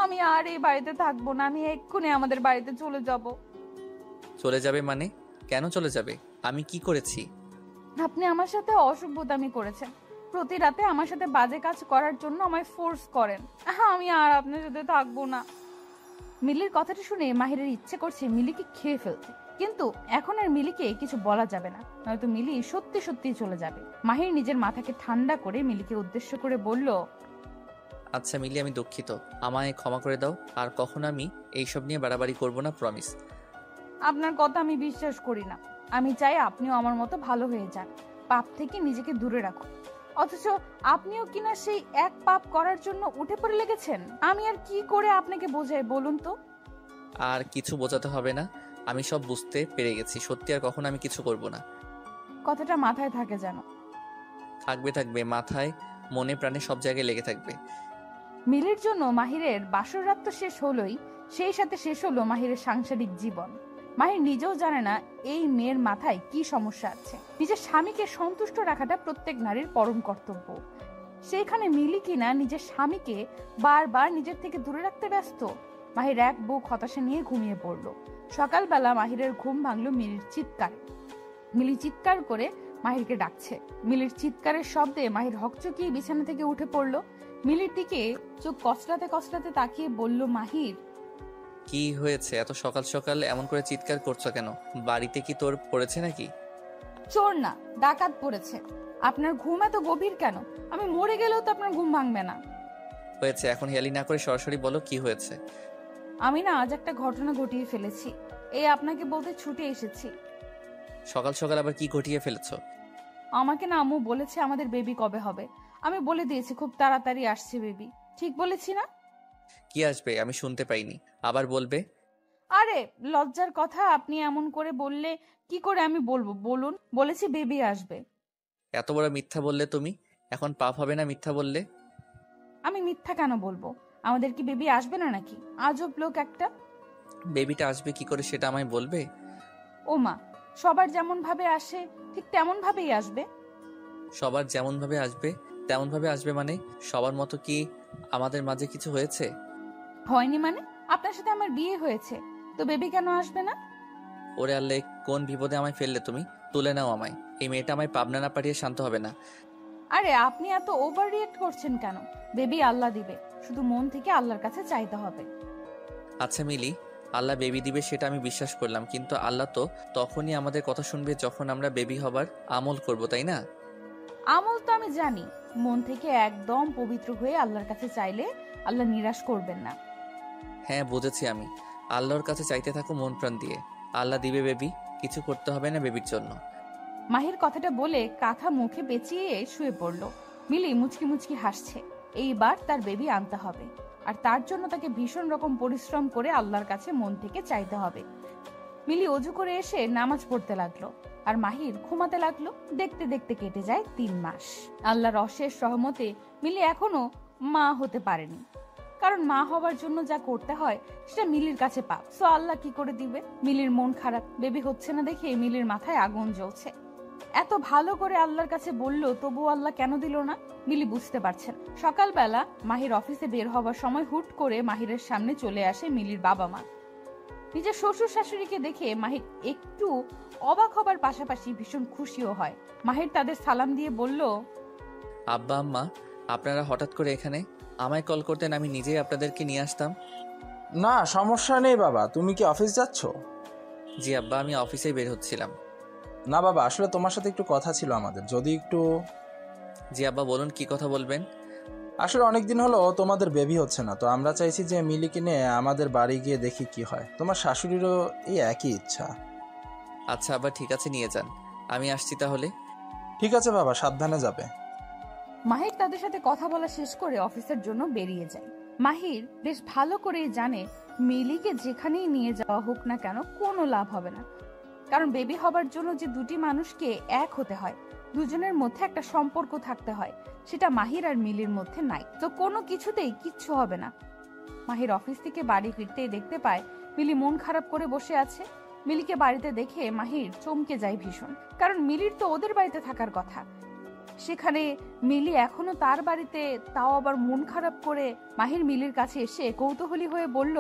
আমি আর এই বাড়িতে থাকবো না। আমি এক্ষুনি আমাদের বাড়িতে চলে যাব।
চলে যাবে মানে? কেন চলে যাবে? আমি কি করেছি?
আপনি আমার সাথে অসভ্যতামি করেছেন। প্রতি রাতে আমার সাথে বাজে কাজ করার জন্য আমায় ফোর্স করেন। আমি আর আপনার সাথে থাকবো না। মিলির কথাটা শুনে মাহিরের ইচ্ছে করছে মিলিকে খেয়ে ফেলতে, কিন্তু এখন আর মিলিকে কিছু বলা যাবে না, নয়তো মিলি সত্যি সত্যি চলে যাবে। মাহির নিজের মাথাকে ঠান্ডা করে মিলিকে উদ্দেশ্য করে বলল,
আচ্ছা মিলি, আমি দুঃখিত। আমায় ক্ষমা করে দাও। আর কখনো আমি এইসব নিয়ে বাড়াবাড়ি করবো না, প্রমিস।
আপনার কথা আমি বিশ্বাস করি না। আমি চাই আপনিও আমার মতো ভালো হয়ে যান, পাপ থেকে নিজেকে দূরে রাখুন। অথচ আপনিও কিনা সেই এক পাপ করার জন্য উঠে পড়ে লেগেছেন। আমি আর কি করে আপনাকে বোঝাই বলুন তো?
আর কিছু বোঝাতে হবে না, আমি সব বুঝতে পেরে গেছি। সত্যি আর কখনো আমি কিছু করব না।
কথাটা মাথায় থাকে যেন।
থাকবে মাথায়, মনে প্রাণে, সব জায়গায় লেগে থাকবে।
মিলির জন্য মাহিরের বাসর রাত তো শেষ হলোই, সেই সাথে শেষ হলো মাহিরের সাংসারিক জীবন। মাহির নিজেও জানে না এই মেয়ের মাথায় কি সমস্যা আছে। নিজের স্বামীকে সন্তুষ্ট রাখাটা প্রত্যেক নারীর পরম কর্তব্য। সেইখানে মিলি কিনা নিজের স্বামীকে বারবার নিজের থেকে দূরে রাখতে ব্যস্ত। মাহির এক বুক হতাশা নিয়ে ঘুমিয়ে পড়ল। সকালবেলা মাহিরের ঘুম ভাঙলো মিলির চিৎকার। মিলি চিৎকার করে মাহিরকে ডাকছে। মিলির চিৎকারের শব্দে মাহির হকচকিয়ে বিছানা থেকে উঠে পড়ল। মিলির দিকে চোখ কচলাতে তাকিয়ে বলল, মাহির,
কি হয়েছে? এত সকাল সকাল এমন করে চিৎকার করছো কেন? বাড়িতে কি তোর পড়েছে নাকি?
চোর না, ডাকাত পড়েছে। আপনার ঘুম এত গভীর কেন? আমি মরে গেলেও তো আপনার ঘুম ভাঙবে না।
হয়েছে, এখন হেয়ালি না করে সরাসরি বলো কি হয়েছে।
আমি না আজ একটা ঘটনা ঘটিয়ে ফেলেছি, এই আপনাকে বলতে ছুটে এসেছি।
সকাল সকাল আবার কি ঘটিয়ে ফেলেছো?
আমাকে না আম্মু বলেছে আমাদের বেবি কবে হবে। আমি বলে দিয়েছি খুব তাড়াতাড়ি আসছে বেবি। ঠিক বলেছি না?
কি আসবে আমি শুনতে পাইনি, আবার বলবে।
আরে লজ্জার কথা, আপনি এমন করে বললে কি করে আমি বলবো বলুন? বলেছি বেবি আসবে।
এত বড় মিথ্যা বললে তুমি, এখন পাপ হবে না মিথ্যা বললে?
আমি মিথ্যা কেন বলবো? আমাদের কি বেবি আসবে না নাকি? আজব লোক একটা।
বেবিটা আসবে কি করে সেটা আমায় বলবে?
ও মা, সবার যেমন ভাবে আসে ঠিক তেমন ভাবেই আসবে।
সবার যেমন ভাবে আসবে তেমন ভাবে আসবে মানে? সবার মতো কি আমাদের মাঝে কিছু হয়েছে?
হয়নি মানে? আপনার সাথে আমার বিয়ে হয়েছে, তো বেবি কেন আসবে না?
ওরে আল্লাহ, কোন বিপদে আমায় ফেললে তুমি? তুলে নাও আমায়। এই মেয়েটা আমায় পাবনা না পাঠিয়ে শান্ত হবে না।
আরে আপনি এত ওভার রিয়েক্ট করছেন কেন? বেবি আল্লাহ দিবে, শুধু মন থেকে আল্লাহর কাছে চাইতে হবে।
আচ্ছা মিলি, আল্লাহ বেবি দিবে সেটা আমি বিশ্বাস করলাম, কিন্তু আল্লাহ তো তখনই আমাদের কথা শুনবে যখন আমরা বেবি হবার আমল করব, তাই না?
আমল তো আমি জানি, মন থেকে একদম পবিত্র হয়ে আল্লাহর কাছে চাইলে আল্লাহ নিরাশ করবেন না।
হ্যাঁ বুঝেছি আমি। আল্লাহর কাছে চাইতে থাকো মন প্রাণ দিয়ে, আল্লাহ দিবে বেবি। কিছু করতে হবে না বেবির জন্য।
মাহির কথাটা বলে কাঁথা মুখে পেঁচিয়ে শুয়ে পড়ল। মিলি মুচকি মুচকি হাসছে। এইবার তার বেবি আনতে হবে, আর তার জন্য তাকে ভীষণ রকম পরিশ্রম করে আল্লাহর কাছে মন থেকে চাইতে হবে। মিলি অজু করে এসে নামাজ পড়তে লাগলো, আর মাহির ঘুমাতে লাগলো। দেখতে দেখতে কেটে যায় 3 মাস। আল্লাহর অশেষ রহমতে মিলি এখনো মা হতে পারেনি, কারণ মা হবার জন্য যা করতে হয় সেটা মিলির কাছে পাপ। সো আল্লাহ কি করে দিবে? মিলির মন খারাপ, বেবি হচ্ছে না দেখে মিলির মাথায় আগুন জ্বলছে। এত ভালো করে আল্লাহর কাছে বললো, তবু আল্লাহ কেন দিল না? মিলি বুঝতে পারছেন। সকালবেলা মাহির অফিসে বের হবার সময় হুট করে মাহিরের সামনে চলে আসে মিলির বাবা মা। নিজের শ্বশুর শাশুড়িকে দেখে মাহির একটু অবাক হবার পাশাপাশি ভীষণ খুশিও হয়। মাহির তাদের সালাম দিয়ে বলল,
আব্বা আম্মা, আপনারা হঠাৎ করে এখানে? আমায় কল করতেন, আমি নিজেই আপনাদেরকে নিয়ে আসতাম।
না সমস্যা নেই বাবা, তুমি কি অফিস যাচ্ছ?
জি আব্বা, আমি অফিসেই বের হচ্ছিলাম।
না বাবা, আসলে তোমার সাথে একটু কথা ছিল আমাদের, যদি একটু।
জি আব্বা বলুন, কি কথা বলবেন?
আসলে অনেকদিন হলো তোমাদের বেবি হচ্ছে না, তো আমরা চাইছি যে মিলিকে নিয়ে আমাদের বাড়ি গিয়ে দেখি কি হয়। তোমার শাশুড়িরও এই একই ইচ্ছা।
আচ্ছা আব্বা, ঠিক আছে, নিয়ে যান। আমি আসছি তাহলে।
ঠিক আছে বাবা, সাবধানে যাবে।
মাহির তাদের সাথে কথা বলা শেষ করে অফিসের জন্য বেরিয়ে যায়। মাহির বেশ ভালো করেই জানে মিলিকে যেখানেই নিয়ে যাওয়া হোক না কেন কোনো লাভ হবে না, কারণ বেবি হবার জন্য যে দুটি মানুষকে এক হতে হয়, দুজনের মধ্যে একটা সম্পর্ক থাকতে হয়, সেটা মাহির আর মিলির মধ্যে নাই, তো কোনো কিছুতেই কিচ্ছু হবে না। মাহির অফিস থেকে বাড়ি ফিরতেই দেখতে পায় মিলি মন খারাপ করে বসে আছে। মিলিকে বাড়িতে দেখে মাহির চমকে যায় ভীষণ, কারণ মিলির তো ওদের বাড়িতে থাকার কথা, সেখানে মিলি এখনো তার বাড়িতে, তাও আবার মন খারাপ করে। মাহির মিলির কাছে এসে কৌতূহলী হয়ে বলল,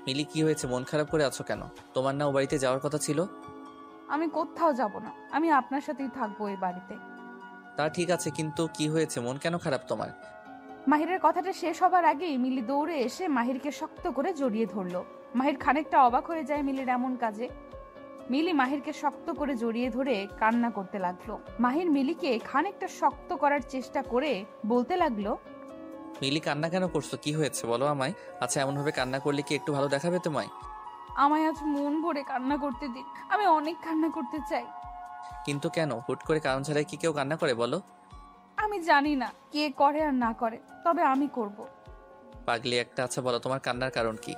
মিলি, কি হয়েছে? মন খারাপ করে আছো কেন? তোমার না ও বাড়িতে যাওয়ার কথা ছিল?
আমি কোথাও যাব না, আমি আপনার সাথেই থাকবো এই বাড়িতে।
তা ঠিক আছে, কিন্তু কি হয়েছে? মন কেন খারাপ তোমার?
মাহিরের কথাটা শেষ হবার আগেই মিলি দৌড়ে এসে মাহিরকে শক্ত করে জড়িয়ে ধরলো। মাহির খানিকটা অবাক হয়ে যায় মিলির এমন কাজে। মিলি মাহিরকে শক্ত করে জড়িয়ে ধরে কান্না করতে লাগলো। মাহির মিলিকে খানিকটা শক্ত করার চেষ্টা করে বলতে লাগলো,
মিলি, কান্না কেন করছো? কি হয়েছে বলো আমায়। আচ্ছা, এমন ভাবে কান্না করলে কি একটু ভালো দেখাবে তোমায়?
আমায় আজ মন ভরে কান্না করতে দিন, আমি অনেক কান্না করতে চাই।
কিন্তু কেন? হুট করে কারণ ছাড়াই কি কেউ কান্না করে বলো?
আমি জানি না কে করে আর না করে, তবে আমি করব।
পাগলি একটা। আচ্ছা বলো, তোমার কান্নার কারণ কি?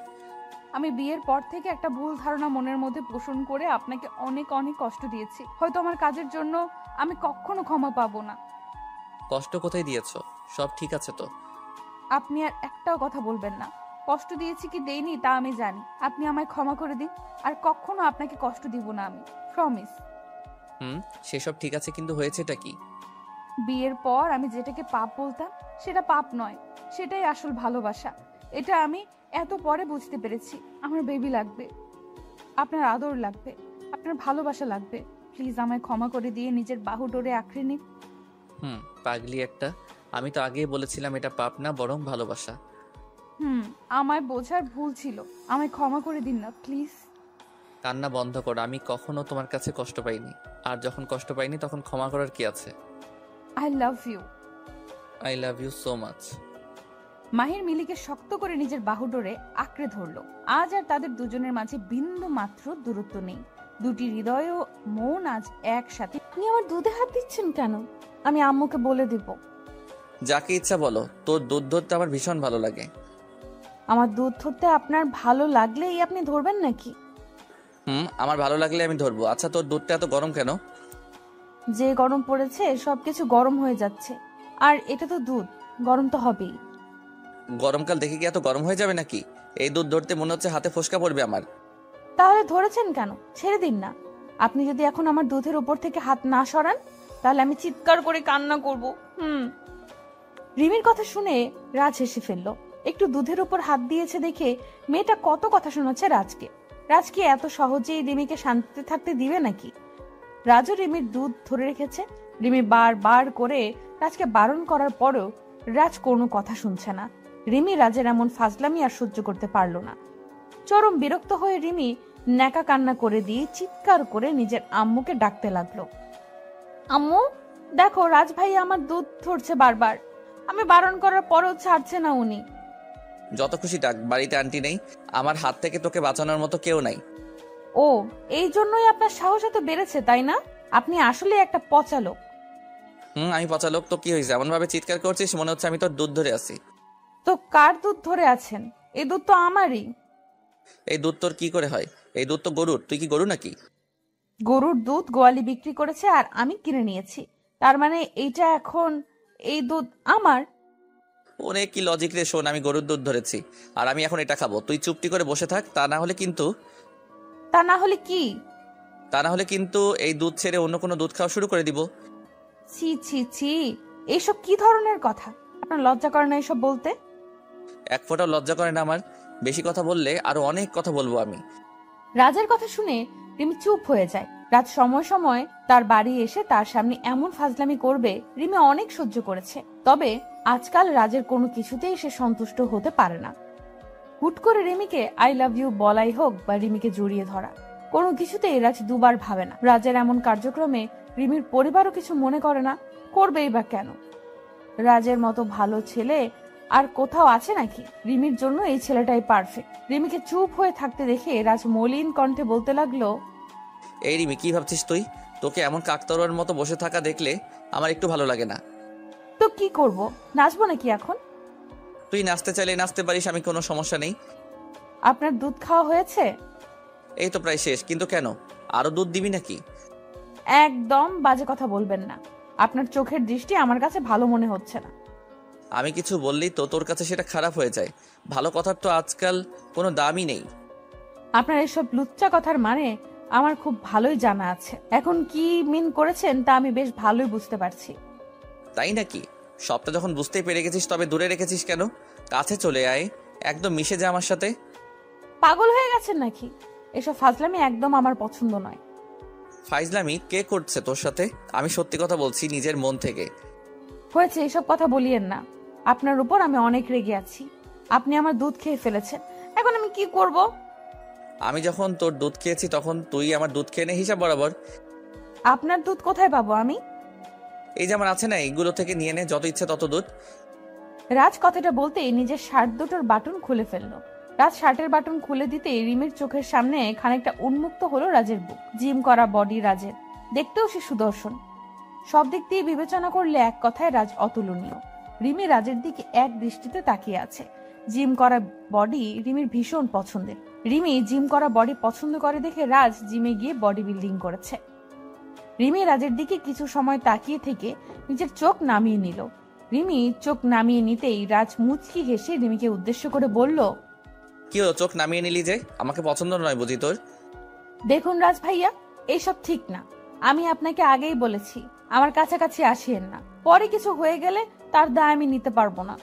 আমি বিয়ের পর থেকে একটা ভুল ধারণা মনের মধ্যে পোষণ করে আপনাকে অনেক অনেক কষ্ট দিয়েছি। হয়তো আমার কাজের জন্য আমি কখনো ক্ষমা পাবো না।
কষ্ট কোথায় দিয়েছো? সব ঠিক আছে তো?
আপনি আর একটাও কথা বলবেন না। কষ্ট দিয়েছি কি দেইনি তা আমি জানি, আপনি আমায় ক্ষমা করে দিন, আর কখনো আপনাকে কষ্ট দিব না আমি, প্রমিস।
সেসব ঠিক আছে, কিন্তু হয়েছেটা কি?
বিয়ের পর আমি যেটাকে পাপ বলতাম সেটা পাপ নয়, সেটাই আসল ভালোবাসা। এটা আমি এত পরে বুঝতে পেরেছি। আমার বেবি লাগবে, আপনার আদর লাগবে, আপনার ভালোবাসা লাগবে। প্লিজ আমায় ক্ষমা করে দিয়ে নিজের বাহু ডোরে আঁকড়ে নিন।
পাগলি একটা। আমি তো আগেই বলেছিলাম এটা পাপ না, বরং ভালোবাসা।
আমায় বোঝার ভুল ছিল, আমায় ক্ষমা করে দিন না প্লিজ।
কান্না বন্ধ করো। আমি কখনো তোমার কাছে কষ্ট পাইনি, আর যখন কষ্ট পাইনি তখন ক্ষমা করার কি আছে?
I love you.
I love you so much.
Mahir মিলিকে শক্ত করে নিজের বাহু ডোরে আঁকড়ে ধরলো। আজ আর তাদের দুজনের মাঝে বিন্দু মাত্র দূরত্ব নেই। দুটি হৃদয় ও মন আজ একসাথে।
আপনি আমার দুধে হাত দিচ্ছেন কেন? আমি আম্মুকে বলে দিব।
যাকে ইচ্ছা বলো, তোর দুধ ধরতে আমার ভীষণ ভালো লাগে।
আমার দুধ ধরতে আপনার ভালো লাগলেই আপনি ধরবেন নাকি?
আমার ভালো লাগলে আমি ধরবো। আচ্ছা, তোর দুধটা এত গরম কেন?
যে গরম পড়েছে সবকিছু গরম হয়ে যাচ্ছে, আর এটা তো দুধ, গরম তো হবেই।
গরমকাল দেখে কি এত গরম হয়ে যাবে নাকি? এই দুধ ধরতে মনে হচ্ছে হাতে ফোসকা পড়বে আমার।
তাহলে ধরেছেন কেন? ছেড়ে দিন না। আপনি যদি এখন আমার দুধের উপর থেকে হাত না সরান, তাহলে আমি চিৎকার করে কান্না করব। রিমির কথা শুনে রাজ হেসে ফেলল। একটু দুধের উপর হাত দিয়েছে দেখে মেয়েটা কত কথা শোনাচ্ছে রাজকে। রাজ কি এত সহজেই রিমিকে শান্তিতে থাকতে দিবে নাকি? রাজও রিমির দুধ ধরে রেখেছে। রিমি বার করে রাজকে বারণ করার পরেও রাজ কোনো কথা শুনছে না। রিমি রাজের এমন ফাজলামি আর সহ্য করতে পারল না। চরম বিরক্ত হয়ে রিমি ন্যাকা কান্না করে দিয়ে চিৎকার করে নিজের আম্মুকে ডাকতে লাগলো। আম্মু, দেখো রাজ ভাই আমার দুধ ধরছে বারবার, আমি বারণ করার পরেও ছাড়ছে না উনি।
যত খুশি ডাক, বাড়িতে আন্টি নেই, আমার হাত থেকে তোকে বাঁচানোর মতো কেউ নাই।
ও, এই জন্যই আপনার সাহস এত বেড়েছে তাই না? আপনি আসলে একটা পচা লোক।
আমি পচা লোক তো কি হয়েছে? এমন ভাবে চিৎকার করছিস মনে হচ্ছে আমি তোর দুধ ধরে আছি।
তো কার দুধ ধরে আছেন? এই দুধ তো আমারই।
এই দুধ তোর কি করে হয়? এই দুধ তো গরুর। তুই কি গরু নাকি?
গরুর দুধ গোয়ালি বিক্রি করেছে আর আমি কিনে নিয়েছি, তার মানে এইটা এখন এই দুধ আমার?
ওরে কি লজিক রে! শোন, আমি গরুর দুধ ধরেছি আর আমি এখন এটা খাবো। তুই চুপটি করে বসে থাক, তা না হলে কিন্তু এই দুধ ছেড়ে অন্য কোনো দুধ খাওয়া শুরু করে দিব।
ছি ছি ছি, এইসব কি ধরনের কথা? আপনার লজ্জা করে না এসব বলতে?
এক ফোঁটাও লজ্জা করে না আমার। বেশি কথা বললে আরো অনেক কথা বলবো আমি।
রাজের কথা শুনে রিমি চুপ হয়ে যায়। রাজ সময় সময় তার বাড়ি এসে তার সামনে এমন ফাজলামি করবে রিমি অনেক সহ্য করেছে, তবে আজকাল রাজের কোনো কিছুতেই সে সন্তুষ্ট হতে পারে না। হুট করে রিমিকে আই লাভ ইউ বলাই হোক বা রিমিকে জড়িয়ে ধরা, কোনো কিছুতেই রাজ দুবার ভাবে না। রাজের এমন কার্যক্রমে রিমির পরিবারও কিছু মনে করে না, করবেই বা কেন? রাজের মতো ভালো ছেলে আর কোথাও আছে নাকি? রিমির জন্য এই ছেলেটাই পারফেক্ট। রিমিকে চুপ হয়ে থাকতে দেখে রাজ মলিন কণ্ঠে বলতে লাগলো,
এই রিমি, কি ভাবছিস তুই? তোকে এমন কাকতাড়ুয়ার মতো বসে থাকা দেখলে আমার একটু ভালো লাগে না।
তো কি করব, নাচবো নাকি এখন?
তুই নাচতে চাইলে নাচতে পারিস, আমি কোনো সমস্যা নেই।
আপনার দুধ খাওয়া হয়েছে?
এই তো প্রায় শেষ, কিন্তু কেন, আরো দুধ দিবি নাকি?
একদম বাজে কথা বলবেন না। আপনার চোখের দৃষ্টি আমার কাছে ভালো মনে হচ্ছে না।
আমি কিছু বললেই তো তোর কাছে সেটা খারাপ হয়ে যায়। ভালো কথার তো আজকাল কোনো দামই নেই।
আপনার এসব লুচ্চা কথার মানে আমার খুব ভালোই জানা আছে। এখন কি মিন করেছেন তা আমি বেশ ভালোই বুঝতে পারছি।
তাই নাকি? সবটা যখন বুঝতেই পেরে গেছিস তবে দূরে রেখেছিস কেন? কাছে চলে আয়, একদম মিশে যা আমার সাথে।
পাগল হয়ে গেছেন নাকি? এসব ফাজলামি একদম আমার পছন্দ নয়।
ফাইজলামি কে করছে তোর সাথে? আমি সত্যি কথা বলছি নিজের মন থেকে।
হয়েছে, এসব কথা বলিয়েন না। আপনার উপর আমি অনেক রেগে আছি। আপনি আমার দুধ খেয়ে ফেলেছেন, এখন আমি কি করব?
আমি যখন তোর দুধ খেয়েছি তখন তুই আমার দুধ খেয়ে নে হিসাব বরাবর।
আপনার দুধ কোথায় পাবো আমি?
এই যে আমার আছে না, এইগুলো থেকে নিয়ে নে, যত ইচ্ছে তত দুধ।
রাজ কথাটা বলতেই নিজের শার্ট দুটোর বাটন খুলে ফেললো। রাজ শার্টের বাটন খুলে দিতেই রিমির চোখের সামনে খানিকটা উন্মুক্ত হলো রাজের বুক। জিম করা বডি রাজের, দেখতেও সে সুদর্শন। সব দিক দিয়ে বিবেচনা করলে এক কথায় রাজ অতুলনীয়। রিমি রাজের দিকে এক দৃষ্টিতে তাকিয়ে আছে। জিম করা বডি রিমির ভীষণ পছন্দের। রিমি জিম করা বডি পছন্দ করে দেখে রাজ জিমে গিয়ে বডি বিল্ডিং করেছে। রিমি রাজের দিকে কিছু সময় তাকিয়ে থেকে নিজের চোখ নামিয়ে নিল। রিমি চোখ নামিয়ে নিতেই রাজ মুচকি হেসে রিমিকে উদ্দেশ্য করে বলল,
কি হলো, চোখ নামিয়ে নিলি যে? আমাকে পছন্দ নয় বুঝি তোর?
দেখুন রাজ ভাইয়া, এইসব ঠিক না। আমি আপনাকে আগেই বলেছি আমার কাছাকাছি আসিয়েন না। পরে কিছু হয়ে গেলে তার দায় আমি নিতে পারবো না।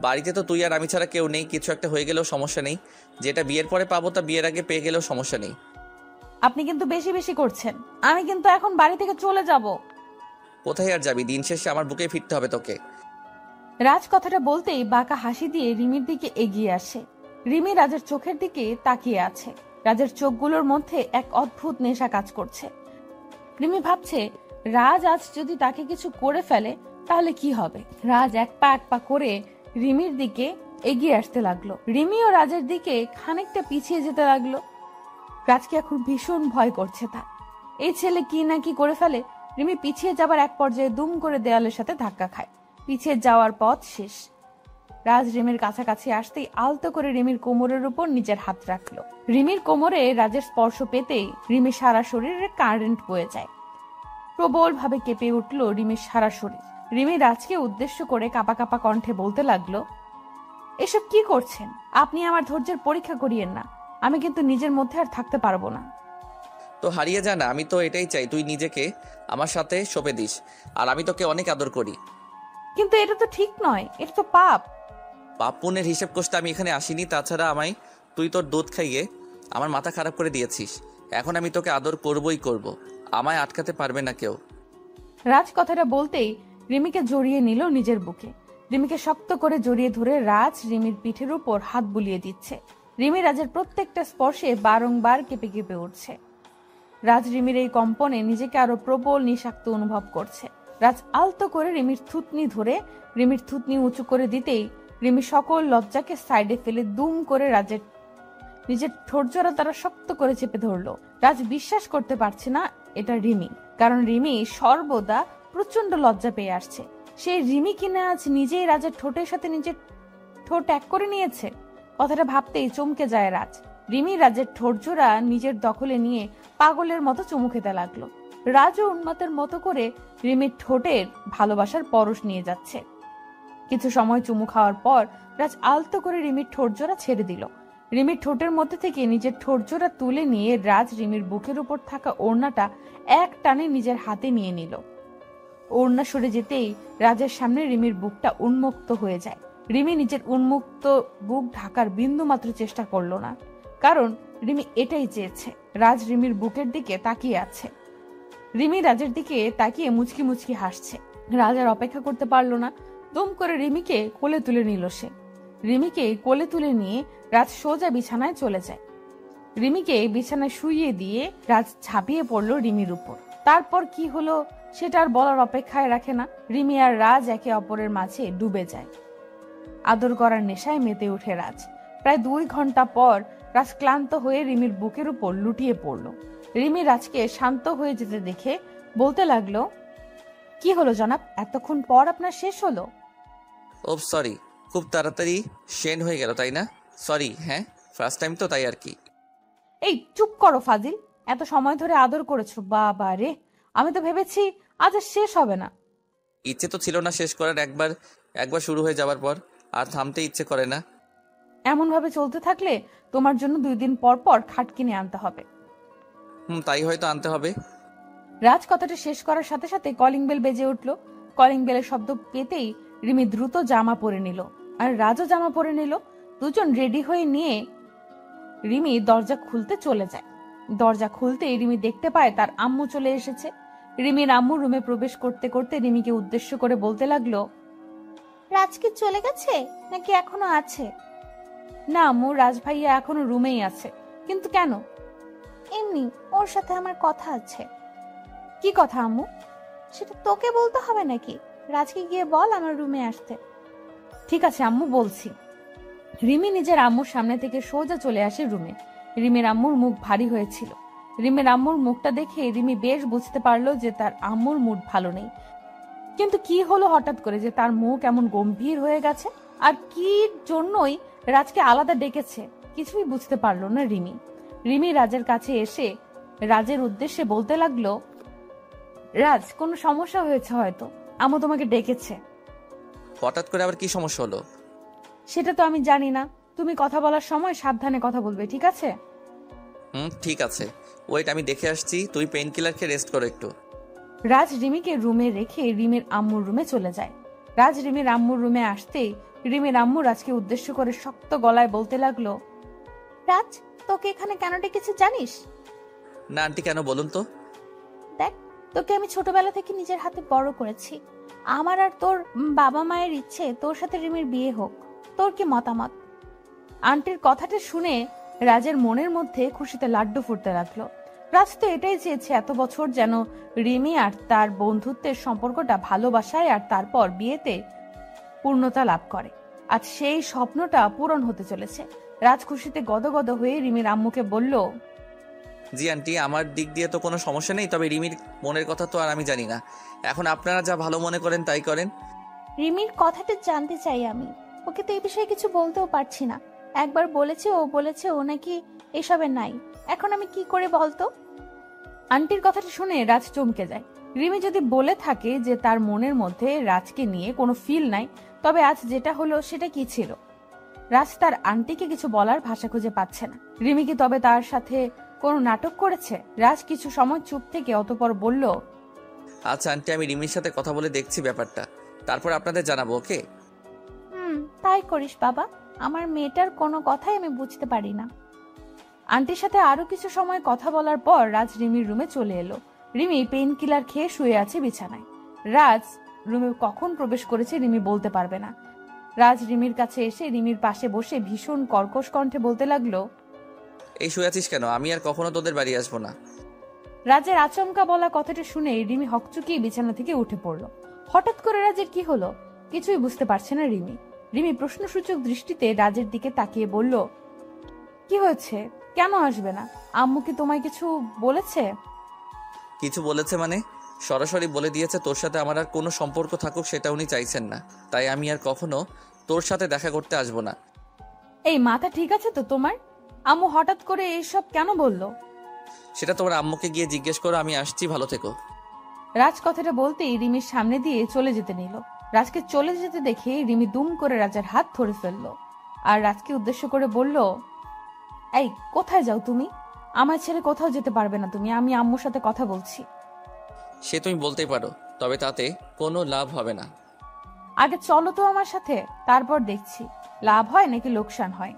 বাড়িতে তো তুই আর আমি ছাড়া কেউ নেই, কিছু একটা হয়ে গেলেও সমস্যা নেই। যেটা বিয়ের পরে পাবো তা বিয়ের আগে পেয়ে গেলেও সমস্যা নেই।
আপনি কিন্তু বেশি বেশি করছেন। আমি কিন্তু এখন বাড়ি থেকে চলে যাব।
কোথায় আর যাবি? দিন শেষে আমার বুকে ফিরতে হবে তোকে।
রাজ কথাটা বলতেই বাঁকা হাসি দিয়ে রিমির দিকে এগিয়ে আসে। রিমি রাজের চোখের দিকে তাকিয়ে আছে। রাজের চোখগুলোর মধ্যে এক অদ্ভুত নেশা কাজ করছে। রিমি ভাবছে, রাজ আজ যদি তাকে কিছু করে ফেলে তাহলে কি হবে। রাজ এক পা করে রিমির দিকে এগিয়ে আসতে লাগলো। রিমিও রাজের দিকে খানিকটা পিছিয়ে যেতে লাগলো। রাজকে এখন ভীষণ ভয় করছে তার। এই ছেলে কি না কি করে ফেলে। রিমি পিছিয়ে যাবার এক পর্যায়ে দুম করে দেয়ালের সাথে ধাক্কা খায়। পিছিয়ে যাওয়ার পথ শেষ। রাজ রিমির কাছাকাছি আসতেই আলতো করে রিমির কোমরের উপর নিজের হাত রাখলো। রিমির কোমরে রাজের স্পর্শ পেতেই রিমির সারা শরীরে কারেন্ট বয়ে যায়। প্রবল ভাবে কেঁপে উঠল রিমির সারা শরীর। রিমি রাজকে উদ্দেশ্য করে কাঁপা কাঁপা কণ্ঠে বলতে লাগলো, এসব কি করছেন? আপনি আমার ধৈর্যের পরীক্ষা করিয়েন না। আমি কিন্তু নিজের মধ্যে আর থাকতে পারবো না।
তো হারিয়ে যা না, আমি তো এটাই চাই তুই নিজেকে আমার সাথে সঁপে দিস। আর আমি তোকে অনেক আদর করি।
কিন্তু এটা তো ঠিক নয়, এটা তো পাপ।
পাপ পুণ্যের হিসেব করতে আমি এখানে আসিনি। তাছাড়া আমায় তুই তোর দুধ খাইয়ে আমার মাথা খারাপ করে দিয়েছিস। এখন আমি তোকে আদর করবই করব। আমায় আটকাতে পারবে না কেউ।
রাজ কথাটা বলতেই রিমিকে জড়িয়ে নিল নিজের বুকে। রিমিকে শক্ত করে জড়িয়ে ধরে রাজ রিমির পিঠের উপর হাত বুলিয়ে দিচ্ছে। রিমি রাজের প্রত্যেকটা স্পর্শে বারংবার কেঁপে কেঁপে উঠছে। রাজ রিমির এই কম্পনে নিজেকে আরো প্রবল নিঃশাক্ত অনুভব করছে। রাজ আলতো করে রিমির থুতনি ধরে রিমির থুতনি উঁচু করে দিতেই রিমি সকল লজ্জাকে সাইডে ফেলে দুম করে রাজের নিজের ঠোঁটজোড়া তারা শক্ত করে চেপে ধরলো। রাজ বিশ্বাস করতে পারছে না এটা রিমি, কারণ রিমি সর্বদা প্রচন্ড লজ্জা পেয়ে আসছে। সেই রিমি কিনা আজ নিজেই রাজের ঠোঁটের সাথে নিজের ঠোঁট এক করে নিয়েছে। কথাটা ভাবতেই চমকে যায় রাজ। রিমি রাজের ঠোঁটজোড়া নিজের দখলে নিয়ে পাগলের মতো চুমু খেতে লাগলো। রাজও উন্মাতের মতো করে রিমির ঠোঁটের ভালোবাসার পরশ নিয়ে যাচ্ছে। কিছু সময় চুমু খাওয়ার পর রাজ আলতো করে রিমির ঠোঁটজোড়া ছেড়ে দিল। রিমির ঠোঁটের মধ্যে থেকে নিজের ঠোঁটজোড়া তুলে নিয়ে রাজ রিমির বুকের উপর থাকা ওড়নাটা এক টানে নিজের হাতে নিয়ে নিল। ওড়না সরে যেতেই রাজের সামনে রিমির বুকটা উন্মুক্ত হয়ে যায়। রিমি নিজের উন্মুক্ত বুক ঢাকার বিন্দু মাত্র চেষ্টা করলো না, কারণ রিমি এটাই চেয়েছে। রাজ রিমির বুকের দিকে তাকিয়ে আছে। রিমি রাজের দিকে তাকিয়ে মুচকি মুচকি হাসছে। রাজ আর অপেক্ষা করতে পারলো না, দুম করে রিমিকে কোলে তুলে নিল সে। রিমিকে কোলে তুলে নিয়ে রাজ সোজা বিছানায় চলে যায়।
রিমিকে বিছানায় শুইয়ে দিয়ে রাজ ঝাঁপিয়ে পড়লো রিমির উপর। তারপর কি হলো সেটা আর বলার অপেক্ষায় রাখে না। রিমি আর রাজ একে অপরের মাঝে ডুবে যায়। আদর করার নেশায় মেতে ওঠে রাজ। প্রায় 2 ঘন্টা পর রাজ ক্লান্ত হয়ে রিমির বুকের উপর লুটিয়ে পড়ল। রিমি রাজকে শান্ত হয়ে যেতে দেখে বলতে লাগলো, কি হলো জনাব, এতক্ষণ পর আপনার শেষ হলো?
ওপ সরি, খুব তাড়াতাড়ি শেন হয়ে গেল তাই না? সরি। হ্যাঁ, ফার্স্ট টাইম তো তাই আর কি।
এই চুপ করো ফাজিল, এত সময় ধরে আদর করেছো, বাবা রে, আমি তো ভেবেছি আজ আর শেষ হবে না।
ইচ্ছে তো ছিল না শেষ করার, একবার শুরু হয়ে যাওয়ার পর আর থামতে ইচ্ছে করে না।
এমন ভাবে চলতে থাকলে তোমার জন্য 2 দিন পর পর খাট কিনে আনতে হবে।
তাই হয়তো আনতে হবে।
রাজ কথাটা শেষ করার সাথে সাথে কলিং বেল বেজে উঠল। কলিং বেলের শব্দ পেতেই রিমি দ্রুত জামা পরে নিল আর রাজও জামা পরে নিল। দুজন রেডি হয়ে নিয়ে রিমি দরজা খুলতে চলে যায়। দরজা খুলতেই রিমি দেখতে পায় তার আম্মু চলে এসেছে। রিমির আম্মু রুমে প্রবেশ করতে করতে রিমিকে উদ্দেশ্য করে বলতে লাগলো,
রাজ কি চলে গেছে নাকি এখনো আছে?
না আম্মু, রাজ ভাইয়া এখনো রুমেই আছে। কিন্তু কেন?
এমনি, ওর সাথে আমার কথা আছে।
কি কথা আম্মু?
সেটা তোকে বলতে হবে নাকি? রাজকে গিয়ে বল আমার রুমে আসতে।
ঠিক আছে আম্মু, বলছি। রিমি নিজের আম্মুর সামনে থেকে সোজা চলে আসে রুমে। রিমির আম্মুর মুখ ভারী হয়েছিল। রিমির আম্মুর মুখটা দেখে রিমি বেশ বুঝতে পারলো যে তার আম্মুর মুড ভালো নেই। কিন্তু কি হলো হঠাৎ করে যে তার মুখ এমন গম্ভীর হয়ে গেছে? আর কি জন্যই রাজকে আলাদা ডেকেছে কিছুই বুঝতে পারলো না রিমি। রিমি রাজের কাছে এসে রাজের উদ্দেশ্যে বলতে লাগলো, রাজ, কোনো সমস্যা হয়েছে হয়তো, আম্মু তোমাকে ডেকেছে।
হঠাৎ করে আবার কি সমস্যা হলো?
সেটা তো আমি জানি না, তুমি কথা বলার সময় সাবধানে কথা বলবে, ঠিক আছে?
ঠিক আছে, ওয়েট, আমি দেখে আসছি। তুই পেইন কিলার খেয়ে রেস্ট করো একটু।
রাজ রিমিকে রুমে রেখে রিমির আম্মুর রুমে চলে যায়। রাজ রিমির আম্মুর রুমে আসতেই রিমির আম্মু রাজকে উদ্দেশ্য করে শক্ত গলায় বলতে লাগলো,
রাজ, তোকে এখানে কেন ডেকেছে জানিস?
না আন্টি, কেন বলুন তো?
দেখ, তোকে আমি ছোটবেলা থেকে নিজের হাতে বড় করেছি। আমার আর তোর বাবা মায়ের ইচ্ছে তোর সাথে রিমির বিয়ে হোক। তোর কি মতামত?
আন্টির কথাটা শুনে রাজের মনের মধ্যে খুশিতে লাড্ডু ফুটতে লাগলো। রাজ তো এটাই চেয়েছে এত বছর, যেন রিমি আর তার বন্ধুত্বের সম্পর্কটা ভালোবাসায় আর তারপর বিয়েতে পূর্ণতা লাভ করে। আজ সেই স্বপ্নটা পূরণ হতে চলেছে। রাজ খুশিতে গদগদ হয়ে রিমির আম্মুকে বলল,
জি আন্টি, আমার দিক দিয়ে তো কোনো সমস্যা নেই, তবে রিমির মনের কথা তো আর আমি জানি না। এখন আপনারা যা ভালো মনে করেন তাই করেন।
রিমির কথাটা জানতে চাই আমি। ওকে তো এই বিষয়ে কিছু বলতেও পারছি না। একবার বলেছে ও নাকি এসবে নাই। এখন আমি কি করে বলতো?
আন্টির কথাটা শুনে রাজ চমকে যায়। রিমি যদি বলে থাকে যে তার মনের মধ্যে রাজকে নিয়ে কোনো ফিল নাই, তবে আজ যেটা হলো সেটা কি ছিল? রাজ তার আন্টিকে কিছু বলার ভাষা খুঁজে পাচ্ছে না। রিমি কি তবে তার সাথে কোনো নাটক করেছে? রাজ কিছু সময় চুপ থেকে অতঃপর বলল,
আচ্ছা আন্টি, আমি রিমির সাথে কথা বলে দেখছি ব্যাপারটা, তারপর আপনাদের জানাবো, ওকে?
তাই করিস বাবা। আমার মেয়েটার কোনো কথাই আমি বুঝতে পারি না।
আন্টির সাথে আরো কিছু সময় কথা বলার পর রাজ রিমির রুমে চলে এলো। রিমি পেইন কিলার খেয়ে শুয়ে আছে বিছানায়। রাজ রুমে কখন প্রবেশ করেছে রিমি বলতে পারবে না। রাজ রিমির কাছে এসে রিমির পাশে বসে ভীষণ কর্কশ কণ্ঠে বলতে লাগলো,
এই শুয়ে আছিস কেন? আমি আর কখনো তোদের বাড়ি আসবো না।
রাজের আচমকা বলা কথাটা শুনে রিমি হকচকিয়ে বিছানা থেকে উঠে পড়লো। হঠাৎ করে রাজের কি হলো কিছুই বুঝতে পারছে না রিমি। রিমি প্রশ্নসূচক দৃষ্টিতে রাজের দিকে তাকিয়ে বলল, কি হয়েছে? কেন আসবে না? আম্মু কি তোমায় কিছু বলেছে?
কিছু বলেছে মানে? সরাসরি বলে দিয়েছে তোর সাথে আমার আর কোনো সম্পর্ক থাকুক সেটা উনি চাইছেন না, তাই আমি আর কখনো তোর সাথে দেখা করতে আসবো না।
এই মাথা ঠিক আছে তো তোমার? আম্মু হঠাৎ করে এইসব কেন বললো?
সেটা তোমার আম্মুকে গিয়ে জিজ্ঞেস করো। আমি আসছি, ভালো থেকো।
রাজ কথাটা বলতেই রিমির সামনে দিয়ে চলে যেতে নিল। রাজকে চলে যেতে দেখে রিমি দুম করে রাজের হাত ধরে ফেললো আর রাজকে উদ্দেশ্য করে বলল, এই কোথায় যাও তুমি? আমার ছেড়ে কোথাও যেতে পারবে না তুমি। আমি আম্মুর সাথে কথা বলছি।
সে তুমি বলতেই পারো, তবে তাতে কোনো লাভ হবে না।
আগে চলো তো আমার সাথে, তারপর দেখছি লাভ হয় নাকি লোকসান হয়।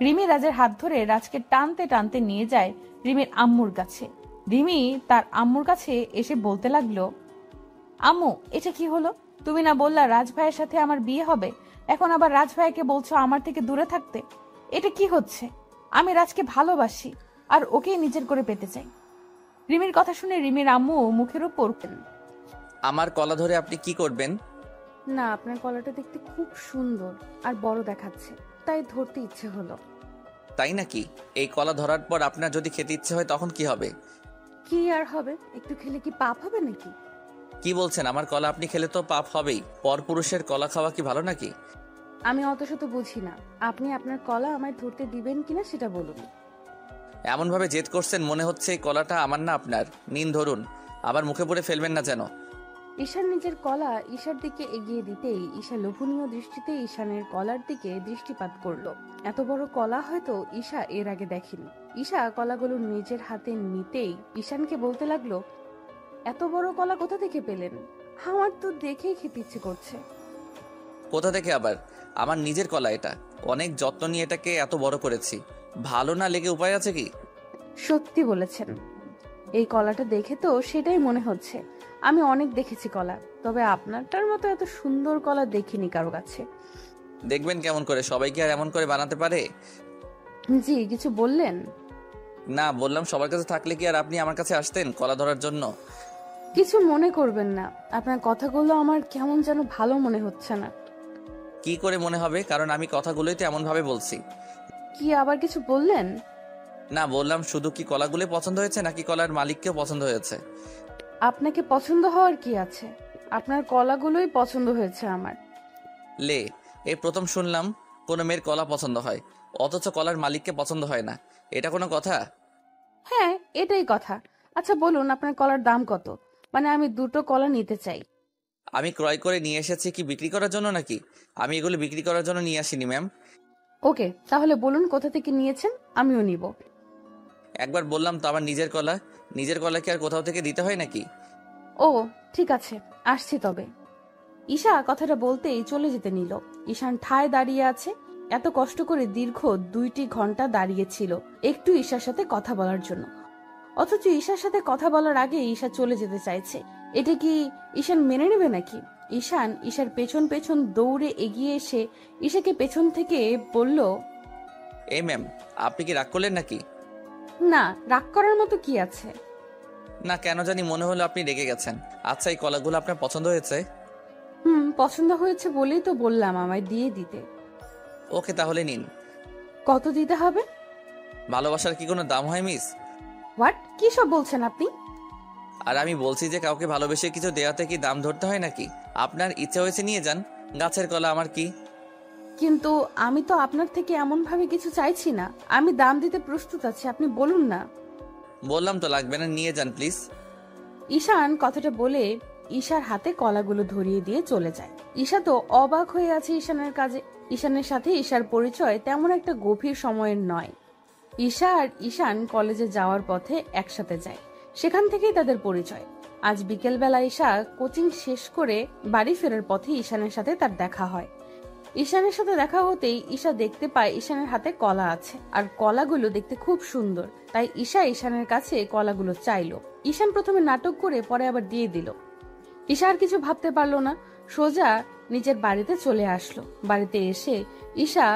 রিমি রাজের হাত ধরে রাজকে টানতে টানতে নিয়ে যায় রিমির আম্মুর কাছে। রিমি তার আম্মুর কাছে এসে বলতে লাগলো, আম্মু, এটা কি হলো? তুমি না বললা রাজ ভাইয়ের সাথে আমার বিয়ে হবে, এখন আবার রাজ ভাইকে বলছো আমার থেকে দূরে থাকতে। এটা কি হচ্ছে? আমি রাজকে ভালোবাসি আর ওকেই নিজের করে পেতে চাই। রিমির কথা শুনে রিমির আম্মু মুখের ওপর
আমার কলা ধরে আপনি কি করবেন?
না, আপনার কলাটা দেখতে খুব সুন্দর আর বড় দেখাচ্ছে, তাই ধরতে ইচ্ছে হলো।
তাই নাকি? এই কলা ধরার পর আপনার যদি খেতে ইচ্ছে হয় তখন কি হবে?
কি আর হবে, একটু খেলে কি পাপ হবে নাকি?
কি বলছেন? আমার কলা আপনি খেলে তো পাপ হবেই। পরপুরুষের কলা খাওয়া কি ভালো নাকি?
আমি অত শত বুঝি না, আপনি আপনার কলা আমায় ধরতে দিবেন কিনা সেটা বলুন।
এমন ভাবে জেদ করছেন মনে হচ্ছে এই কলাটা আমার না আপনার। নিন ধরুন, আবার মুখে পড়ে ফেলবেন না যেন।
ঈশান নিজের কলা ঈশার দিকে এগিয়ে দিতেই ঈশা লোভনীয় দৃষ্টিতে ঈশানের কলার দিকে দৃষ্টিপাত করলো। এত বড় কলা হয়তো ঈশা এর আগে দেখেনি। ঈশা কলাগুলো নিজের হাতে নিতেই ঈশানকে বলতে লাগলো, এত বড় কলা কোথা থেকে পেলেন? আমার তো দেখেই খেতে ইচ্ছে করছে।
কোথা থেকে আবার? আমার নিজের কলা এটা। অনেক যত্ন নিয়ে এটাকে এত বড় করেছি। ভালো না লেগে উপায় আছে কি?
সত্যি বলেছেন, এই কলাটা দেখে তো সেটাই মনে হচ্ছে। আমি অনেক দেখেছি কলা, তবে আপনারটার মতো এত সুন্দর কলা দেখিনি কারো কাছে।
দেখবেন কেমন করে, সবাই কি আর এমন করে বানাতে পারে?
জি, কিছু বললেন?
না, বললাম সবার কাছে থাকলে কি আর আপনি আমার কাছে আসতেন কলা ধরার জন্য?
কিছু মনে করবেন না, আপনার কথাগুলো আমার কেমন যেন ভালো মনে হচ্ছে না।
কি করে মনে হবে? কারণ আমি কথাগুলোই তো এমন ভাবে বলছি।
কি আবার কিছু বললেন?
না, বললাম শুধু কি কলাগুলোই পছন্দ হয়েছে নাকি কলার মালিককেও পছন্দ হয়েছে?
আপনাকে পছন্দ হওয়ার কি আছে, আপনার কলাগুলোই পছন্দ হয়েছে আমার।
লে, এই প্রথম শুনলাম কোনো মেয়ের কলা পছন্দ হয় অথচ কলার মালিককে পছন্দ হয় না। এটা কোনো কথা?
হ্যাঁ, এটাই কথা। আচ্ছা বলুন, আপনার কলার দাম কত? মানে আমি দুটো কলা নিতে চাই।
আমি ক্রয় করে নিয়ে এসেছি কি বিক্রি করার জন্য নাকি? আমি এগুলো বিক্রি করার জন্য নিয়ে আসিনি ম্যাম।
ওকে, তাহলে বলুন কোথা থেকে নিয়েছেন, আমিও নিব।
একবার বললাম তো আমার নিজের কলা। নিজের কলা কি আর কোথাও থেকে দিতে হয় নাকি?
ও ঠিক আছে, আসছি তবে। ঈশা কথাটা বলতেই চলে যেতে নিল। ঈশান ঠায় দাঁড়িয়ে আছে। এত কষ্ট করে দীর্ঘ 2টি ঘন্টা দাঁড়িয়েছিল একটু ঈশার সাথে কথা বলার জন্য, অথচ ঈশার সাথে কথা বলার আগে ঈশা চলে যেতে চাইছে। এটা কি ঈশান মেনে নেবে নাকি? ঈশান ঈশার পেছন পেছন দৌড়ে এগিয়ে এসে ঈশাকে পেছন থেকে বলল,
এই ম্যাম, আপনি কি রাগ করলেন নাকি?
না, রাগ করার মতো কি আছে?
না, কেন জানি মনে হলো আপনি রেগে গেছেন। আচ্ছা, এই কলাগুলো আপনার পছন্দ হয়েছে?
পছন্দ হয়েছে বলেই তো বললাম আমায় দিয়ে দিতে।
ওকে, তাহলে নিন।
কত দিতে হবে?
ভালোবাসার কি কোনো দাম হয় মিস?
হোয়াট, কি সব বলছেন আপনি?
আর আমি বলছি যে কাউকে ভালোবেসে কিছু দেওয়াতে কি দাম ধরতে হয় নাকি? আপনার ইচ্ছে হয়েছে নিয়ে যান, গাছের কলা আমার কি।
কিন্তু আমি তো আপনার থেকে এমন ভাবে কিছু চাইছি না। আমি দাম দিতে প্রস্তুত আছি, আপনি বলুন না।
বললাম তো লাগবে না, নিয়ে যান প্লিজ।
ঈশান কথাটা বলে ঈশার হাতে কলাগুলো ধরিয়ে দিয়ে চলে যায়। ঈশা তো অবাক হয়ে আছে ঈশানের কাজে। ঈশানের সাথে ঈশার পরিচয় তেমন একটা গভীর সময়ের নয়। ঈশা আর ঈশান কলেজে যাওয়ার পথে একসাথে যায়, সেখান থেকেই তাদের পরিচয়। আজ বিকেলবেলা ঈশা কোচিং শেষ করে বাড়ি ফেরার পথে ঈশানের সাথে তার দেখা হয়। ঈশানের সাথে দেখা হতেই ঈশা দেখতে পায় ঈশানের হাতে কলা আছে, আর কলাগুলো দেখতে খুব সুন্দর। তাই ঈশা ঈশানের কাছে কলাগুলো চাইলো। ঈশান প্রথমে নাটক করে পরে আবার দিয়ে দিল। ঈশা আর কিছু ভাবতে পারলো না, সোজা নিজের বাড়িতে চলে আসলো। বাড়িতে এসে ঈশা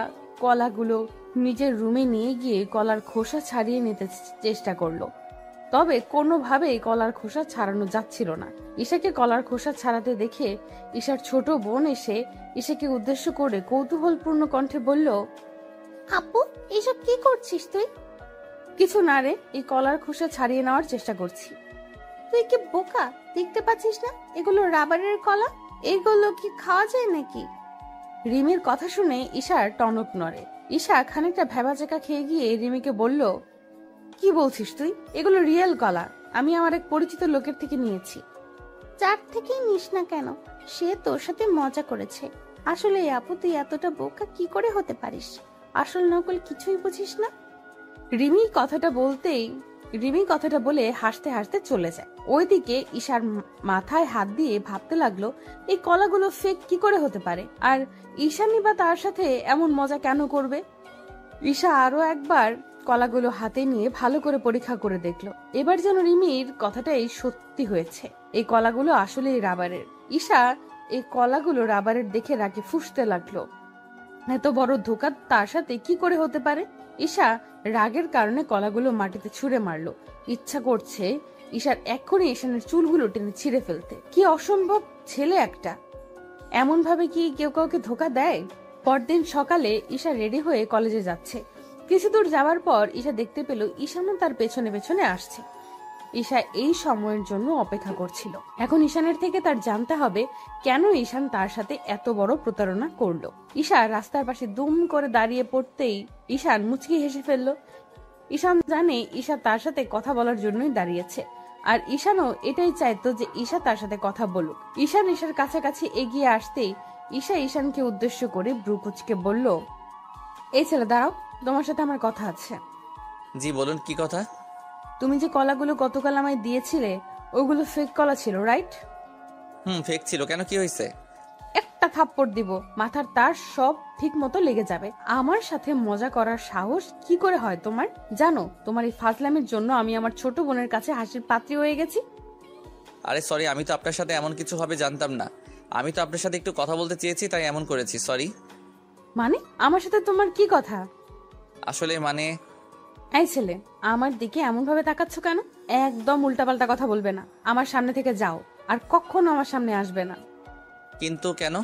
কলাগুলো নিজের রুমে নিয়ে গিয়ে কলার খোসা ছাড়িয়ে নিতে চেষ্টা করলো, তবে কোনোভাবেই কলার খোসা ছাড়ানো যাচ্ছিল না। ঈশাকে কলার খোসা ছাড়াতে দেখে ঈশার ছোট বোন এসে ঈশাকে উদ্দেশ্য করে কৌতূহলপূর্ণ কণ্ঠে বলল, আপু, এসব কি করছিস তুই? কিছু না রে, এই কলার খোসা ছাড়িয়ে নেওয়ার চেষ্টা করছি। তুই কি বোকা, দেখতে পাচ্ছিস না এগুলো রাবারের কলা? এগুলো কি খাওয়া যায় নাকি? রিমির কথা শুনে ঈশার টনক নড়ে। ঈশা খানিকটা ভেবাচাকা খেয়ে গিয়ে রিমিকে বলল, কি বলছিস তুই? এগুলো রিয়েল কলা, আমি আমার এক পরিচিত লোকের থেকে নিয়েছি। যার থেকেই নিস না কেন, সে তোর সাথে মজা করেছে। আসলে আপু, তুই এতটা বোকা কি করে হতে পারিস? আসল নকল কিছুই বুঝিস না। রিমি কথাটা বলে হাসতে হাসতে চলে যায়। ওইদিকে ঈশার মাথায় হাত দিয়ে ভাবতে লাগলো, এই কলাগুলো ফেক কি করে হতে পারে, আর ঈশানী বা তার সাথে এমন মজা কেন করবে? ঈশা আরো একবার কলাগুলো হাতে নিয়ে ভালো করে পরীক্ষা করে দেখলো। এবার যেন রিমির কথাটাই সত্যি হয়েছে, এই কলাগুলো আসলেই রাবারের। ঈশা এই কলাগুলো রাবারের দেখে রাগে ফুঁসতে লাগলো। এত বড় ধোঁকা তার সাথে কি করে হতে পারে?
ঈশা রাগের কারণে কলাগুলো মাটিতে ছুঁড়ে মারলো। ইচ্ছা করছে ঈশার এক্ষুনি ঈশানের চুলগুলো টেনে ছিঁড়ে ফেলতে। কি অসম্ভব ছেলে একটা! এমন ভাবে কি কেউ কাউকে ধোকা দেয়? পরদিন সকালে ঈশা রেডি হয়ে কলেজে যাচ্ছে। কিছু দূর যাওয়ার পর ঈশা দেখতে পেল ঈশানও তার পেছনে পেছনে আসছে। ঈশা এই সময়ের জন্য অপেক্ষা করছিল। এখন ঈশানের থেকে তার জানতে হবে কেন ঈশান তার সাথে এত বড় প্রতারণা করলো। ঈশা রাস্তার পাশে দুম করে দাঁড়িয়ে পড়তেই ঈশান মুচকি হেসে ফেলল। ঈশান জানে ঈশা তার সাথে কথা বলার জন্যই দাঁড়িয়েছে, আর ঈশানও এটাই চাইতো যে ঈশা তার সাথে কথা বলুক। ঈশান ঈশার কাছাকাছি এগিয়ে আসতেই ঈশা ঈশানকে উদ্দেশ্য করে ভ্রু কুঁচকে বলল, এই ছেলে দাঁড়াও, তোমার সাথে আমার কথা আছে।
জি বলুন, কি কথা?
তুমি যে কলাগুলো গতকাল আমায় দিয়েছিলে ওগুলো ফেক কলা ছিল, রাইট?
ফেক ছিল কেন, কি হয়েছে?
একটা থাপ্পড় দিব, মাথার তার সব ঠিক মতো লেগে যাবে। আমার সাথে মজা করার সাহস কি করে হয় তোমার? জানো তোমার এই ফাজলামের জন্য আমি আমার ছোট বোনের কাছে হাসির পাত্রী হয়ে গেছি।
আরে সরি, আমি তো আপনার সাথে এমন কিছু হবে জানতাম না। আমি তো আপনার সাথে একটু কথা বলতে চেয়েছি, তাই এমন করেছি, সরি।
মানে আমার সাথে তোমার কি কথা?
আসলে মানে
এই ছেলে, আমার দিকে এমন ভাবে তাকাচ্ছ কেন? একদম উল্টাপাল্টা কথা বলবে না। আমার সামনে থেকে যাও, আর কখনো আমার সামনে আসবে না।
কিন্তু কেন?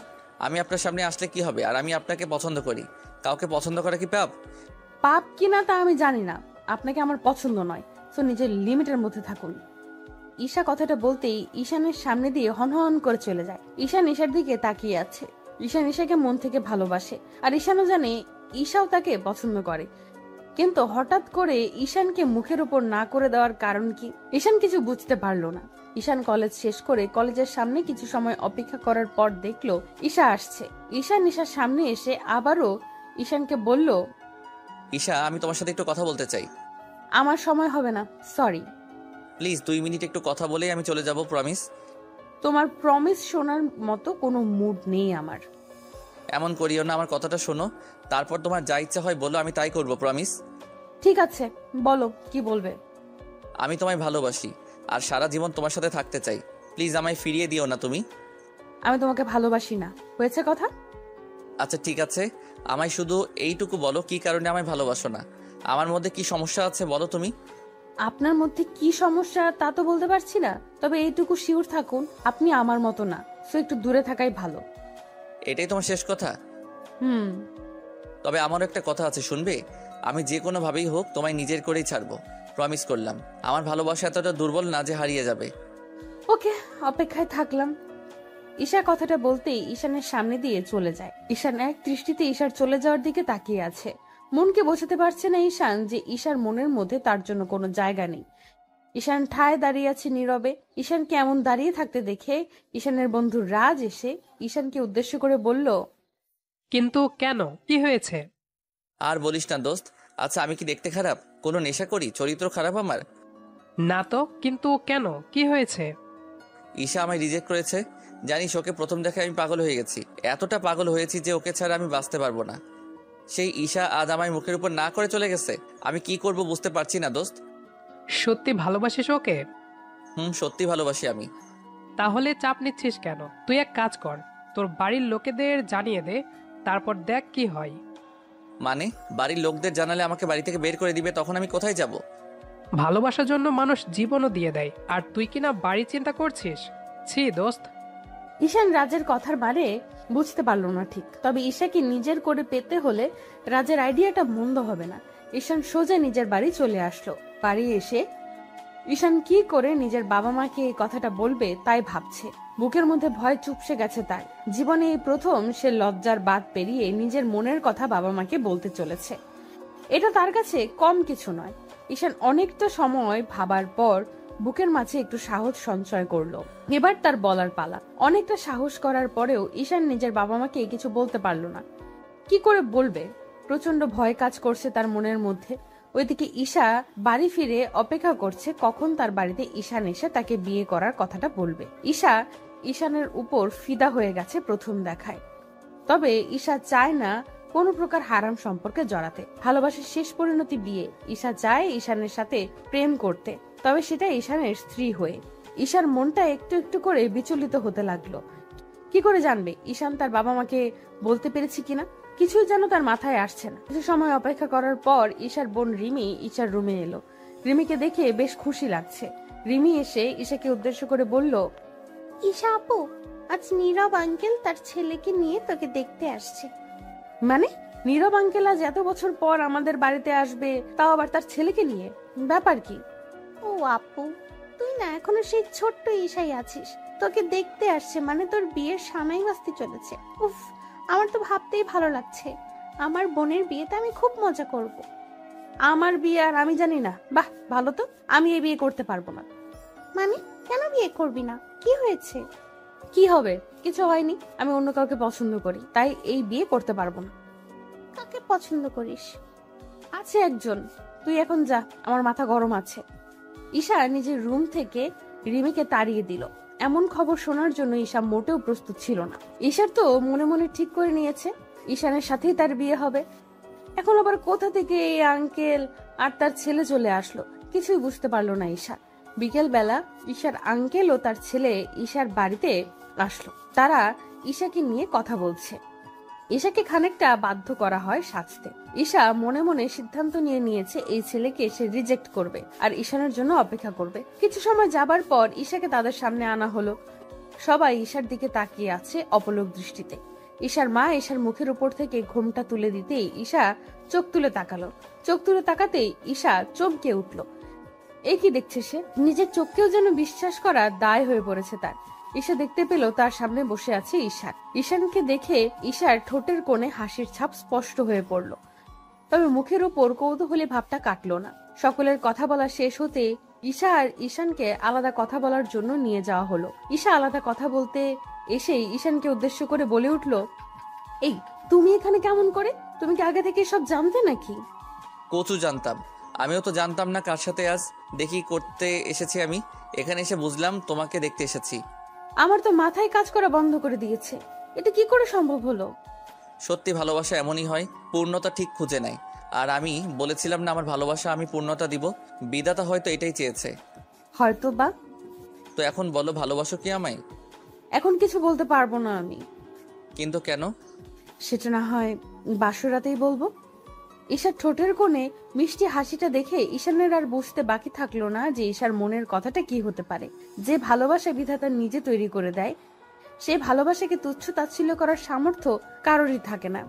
আমি আপনার সামনে আসলে কি হবে? আর আমি আপনাকে পছন্দ করি। কাউকে পছন্দ করা কি পাপ?
পাপ কিনা তা আমি জানি না, আপনাকে আমার পছন্দ নয়, তো নিজের লিমিটের মধ্যে থাকুন। ঈশা কথাটা বলতেই ঈশানের সামনে দিয়ে হনহন করে চলে যায়। ঈশান ঈশার দিকে তাকিয়ে আছে। ঈশান ঈশাকে মন থেকে ভালোবাসে, আর ঈশানও জানে ঈশাও তাকে পছন্দ করে। কিন্তু হঠাৎ করে ঈশানকে মুখের উপর না করে দেওয়ার কারণ কি? ঈশান কিছু বুঝতে পারলো না। ঈশান কলেজ শেষ করে কলেজের সামনে কিছু সময় অপেক্ষা করার পর দেখলো ঈশা আসছে। ঈশান ঈশার সামনে এসে আবারও ঈশানকে বলল,
ঈশা, আমি তোমার সাথে একটু কথা বলতে চাই।
আমার সময় হবে না, সরি।
প্লিজ 2 মিনিট একটু কথা বলেই আমি চলে যাব, প্রমিস।
তোমার প্রমিস শোনার মতো কোনো মুড নেই আমার।
এমন করিও না, আমার কথাটা শোনো। তারপর তোমার যা ইচ্ছা হয় বলো, আমি তাই করব, প্রমিস।
ঠিক আছে, বলো কি বলবে।
আমি তোমায় ভালোবাসি আর সারা জীবন তোমার সাথে থাকতে চাই। প্লিজ আমায় ফিরিয়ে দিও না তুমি।
আমি তোমাকে ভালোবাসি না, হয়েছে কথা।
আচ্ছা ঠিক আছে, আমায় শুধু এইটুকু বলো, কি কারণে আমায় ভালোবাসো না? আমার মধ্যে কি সমস্যা আছে বলো তুমি।
আপনার মধ্যে কি সমস্যা তা তো বলতে পারছি না, তবে এইটুকু শিওর থাকুন আপনি আমার মতো না, সো একটু দূরে থাকাই ভালো।
এটাই তোমার শেষ কথা? তবে আমারও একটা কথা আছে, শুনবে? আমি যে কোনো ভাবেই হোক তোমায় নিজের করেই ছাড়বো, প্রমিস করলাম। আমার ভালোবাসা এতটা দুর্বল না যে হারিয়ে যাবে।
ওকে, অপেক্ষায় থাকলাম। ঈশা কথাটা বলতেই ঈশানের সামনে দিয়ে চলে যায়। ঈশান এক দৃষ্টিতে ঈশার চলে যাওয়ার দিকে তাকিয়ে আছে। মনকে বোঝাতে পারছে না ঈশান যে ঈশার মনের মধ্যে তার জন্য কোনো জায়গা নেই। ঈশান ঠায় দাঁড়িয়ে আছে নীরবে। ঈশানকে এমন দাঁড়িয়ে থাকতে দেখে ঈশানের বন্ধু রাজ এসে ঈশানকে উদ্দেশ্য করে বলল,
কিন্তু কেন, কি হয়েছে?
আর বলিস না দোস্ত। আচ্ছা আমি কি দেখতে খারাপ? কোনো নেশা করি? চরিত্র খারাপ আমার?
না তো, কিন্তু কেন, কি হয়েছে?
ঈশা আমায় রিজেক্ট করেছে। জানিস, ওকে প্রথম দেখে আমি পাগল হয়ে গেছি। এতটা পাগল হয়েছি যে ওকে ছাড়া আমি বাঁচতে পারবো না। সেই ঈশা আজ আমায় মুখের উপর না করে চলে গেছে। আমি কি করব বুঝতে পারছি না দোস্ত।
সত্যি ভালোবাসিস ওকে?
সত্যি ভালোবাসি আমি।
তাহলে চাপ নিচ্ছিস কেন? তুই এক কাজ কর, তোর বাড়ির লোকেদের জানিয়ে দে, তারপর দেখ কি হয়।
মানে বাড়ির লোকদের জানালে আমাকে বাড়ি থেকে বের করে দিবে, তখন আমি কোথায় যাব?
ভালোবাসার জন্য মানুষ জীবনও দিয়ে দেয়, আর তুই কিনা বাড়ি চিন্তা করছিস? ছি দোস্ত।
ঈশান রাজের কথার মানে বুঝতে পারলো না ঠিক, তবে ঈশাকে নিজের করে পেতে হলে রাজের আইডিয়াটা মন্দ হবে না। ঈশান সোজা নিজের বাড়ি চলে আসলো। বাড়ি এসে ঈশান কি করে নিজের বাবা মাকে এই কথাটা বলবে তাই ভাবছে। বুকের মধ্যে ভয় চুপসে গেছে তার। জীবনে এই প্রথম সে লজ্জার বাঁধ পেরিয়ে নিজের মনের কথা বাবা মাকে বলতে চলেছে। এটা তার কাছে কম কিছু নয়। ঈশান অনেকটা সময় ভাবার পর বুকের মাঝে একটু সাহস সঞ্চয় করলো। এবার তার বলার পালা। অনেকটা সাহস করার পরেও ঈশান নিজের বাবা মাকে কিছু বলতে পারলো না। কি করে বলবে? প্রচন্ড ভয় কাজ করছে তার মনের মধ্যে। ওইদিকে ঈশা বাড়ি ফিরে অপেক্ষা করছে কখন তার বাড়িতে ঈশান এসে তাকে বিয়ে করার কথাটা বলবে। ঈশা ঈশানের উপর ফিদা হয়ে গেছে প্রথম দেখায়। তবে ঈশা চায় না কোনো প্রকার হারাম সম্পর্কে জড়াতে। ভালোবাসার শেষ পরিণতি বিয়ে। ঈশা চায় ঈশানের সাথে প্রেম করতে, তবে সেটা ঈশানের স্ত্রী হয়ে। ঈশার মনটা একটু একটু করে বিচলিত হতে লাগলো। কি করে জানবে ঈশান তার বাবা মাকে বলতে পেরেছে কিনা? কিছুই যেন তার মাথায় আসছে না। কিছু সময় অপেক্ষা করার পর ঈশার বোন রিমি ঈশার রুমে এলো। রিমিকে দেখে বেশ খুশি লাগছে। রিমি এসে ঈশাকে উদ্দেশ্য করে বলল,
ঈশা আপু, আজ নীরব আঙ্কেল তার ছেলেকে নিয়ে তোকে দেখতে আসছে।
মানে নীরব আঙ্কেল আজ এত বছর পর আমাদের বাড়িতে আসবে, তাও আবার তার ছেলেকে নিয়ে? ব্যাপার কি?
ও আপু, তুই না এখনো সেই ছোট্ট ঈশাই আছিস। তোকে দেখতে আসছে মানে তোর বিয়ের সানাই বাজতে চলেছে। উফ, আমার তো ভাবতেই ভালো লাগছে। আমার বোনের বিয়েতে আমি খুব মজা করব।
আমার বিয়ে আর আমি জানি না? বাহ, ভালো তো। আমি এই বিয়ে করতে পারবো না।
মানে কেন বিয়ে করবি না? কি হয়েছে?
কি হবে? কিছু হয়নি। আমি অন্য কাউকে পছন্দ করি, তাই এই বিয়ে করতে পারবো না।
কাকে পছন্দ করিস?
আছে একজন। তুই এখন যা, আমার মাথা গরম আছে। ঈশা নিজের রুম থেকে রিমিকে তাড়িয়ে দিল। এমন খবর শোনার জন্য ঈশা মোটেও প্রস্তুত ছিল না। ঈশার তো মনে মনে ঠিক করে নিয়েছে ঈশানের সাথেই তার বিয়ে হবে। এখন আবার কোথা থেকে এই আঙ্কেল আর তার ছেলে চলে আসলো, কিছুই বুঝতে পারলো না ঈশা। বিকেল বেলা ঈশার আঙ্কেল ও তার ছেলে ঈশার বাড়িতে আসলো। তারা ঈশাকে নিয়ে কথা বলছে। ঈশাকে খানিকটা বাধ্য করা হয় সাজতে। ঈশা মনে মনে সিদ্ধান্ত নিয়ে নিয়েছে এই ছেলেকে সে রিজেক্ট করবে আর ঈশানের জন্য অপেক্ষা করবে। কিছু সময় যাবার পর ঈশাকে তাদের সামনে আনা হলো। সবাই ঈশার দিকে তাকিয়ে আছে অপলক দৃষ্টিতে। ঈশার মা ঈশার মুখের উপর থেকে ঘোমটা তুলে দিতেই ঈশা চোখ তুলে তাকালো। চোখ তুলে তাকাতেই ঈশা চমকে উঠল। এ কি দেখছে সে? নিজের চোখকেও যেন বিশ্বাস করা দায় হয়ে পড়েছে তার। ঈশা দেখতে পেল তার সামনে বসে আছে ঈশান। ঈশানকে দেখে ঈশার ঠোঁটের কোণে হাসির ছাপ স্পষ্ট হয়ে পড়ল, তবে মুখের উপর কৌতূহলী ভাবটা কাটলো না। সকলের কথা বলা শেষ হতে ঈশা আর ঈশানকে আলাদা কথা বলার জন্য নিয়ে যাওয়া হলো। ঈশা আলাদা কথা বলতে এসেই ঈশানকে উদ্দেশ্য করে বলে উঠল, এই তুমি এখানে কেমন করে? তুমি কি আগে থেকে সব জানতে নাকি?
কচু জানতাম। আমিও তো জানতাম না কার সাথে আজ দেখি করতে এসেছি। আমি এখানে এসে বুঝলাম তোমাকে দেখতে এসেছি।
আমার তো মাথায় কাজ করা বন্ধ করে দিয়েছে। এটা কি করে সম্ভব হলো?
সত্যি ভালোবাসা এমনই হয়, পূর্ণতা ঠিক খুঁজে নেয়। আর আমি বলেছিলাম না আমার ভালোবাসা আমি পূর্ণতা দিব। বিধাতা হয়তো এটাই চেয়েছে।
হয়তো বা।
তো এখন বলো, ভালোবাসো কি আমায়?
এখন কিছু বলতে পারবো না আমি।
কিন্তু কেন?
সেটা না হয় বাসর রাতেই বলবো। ঈশার ঠোঁটের কোণে মিষ্টি হাসিটা দেখে ঈশানের আর বুঝতে বাকি থাকলো না যে ঈশার মনের কথাটা কি হতে পারে। যে ভালোবাসা বিধাতা নিজে তৈরি করে দেয়, সে ভালোবাসাকে তুচ্ছ তাচ্ছিল্য করার সামর্থ্য কারোরই থাকে না।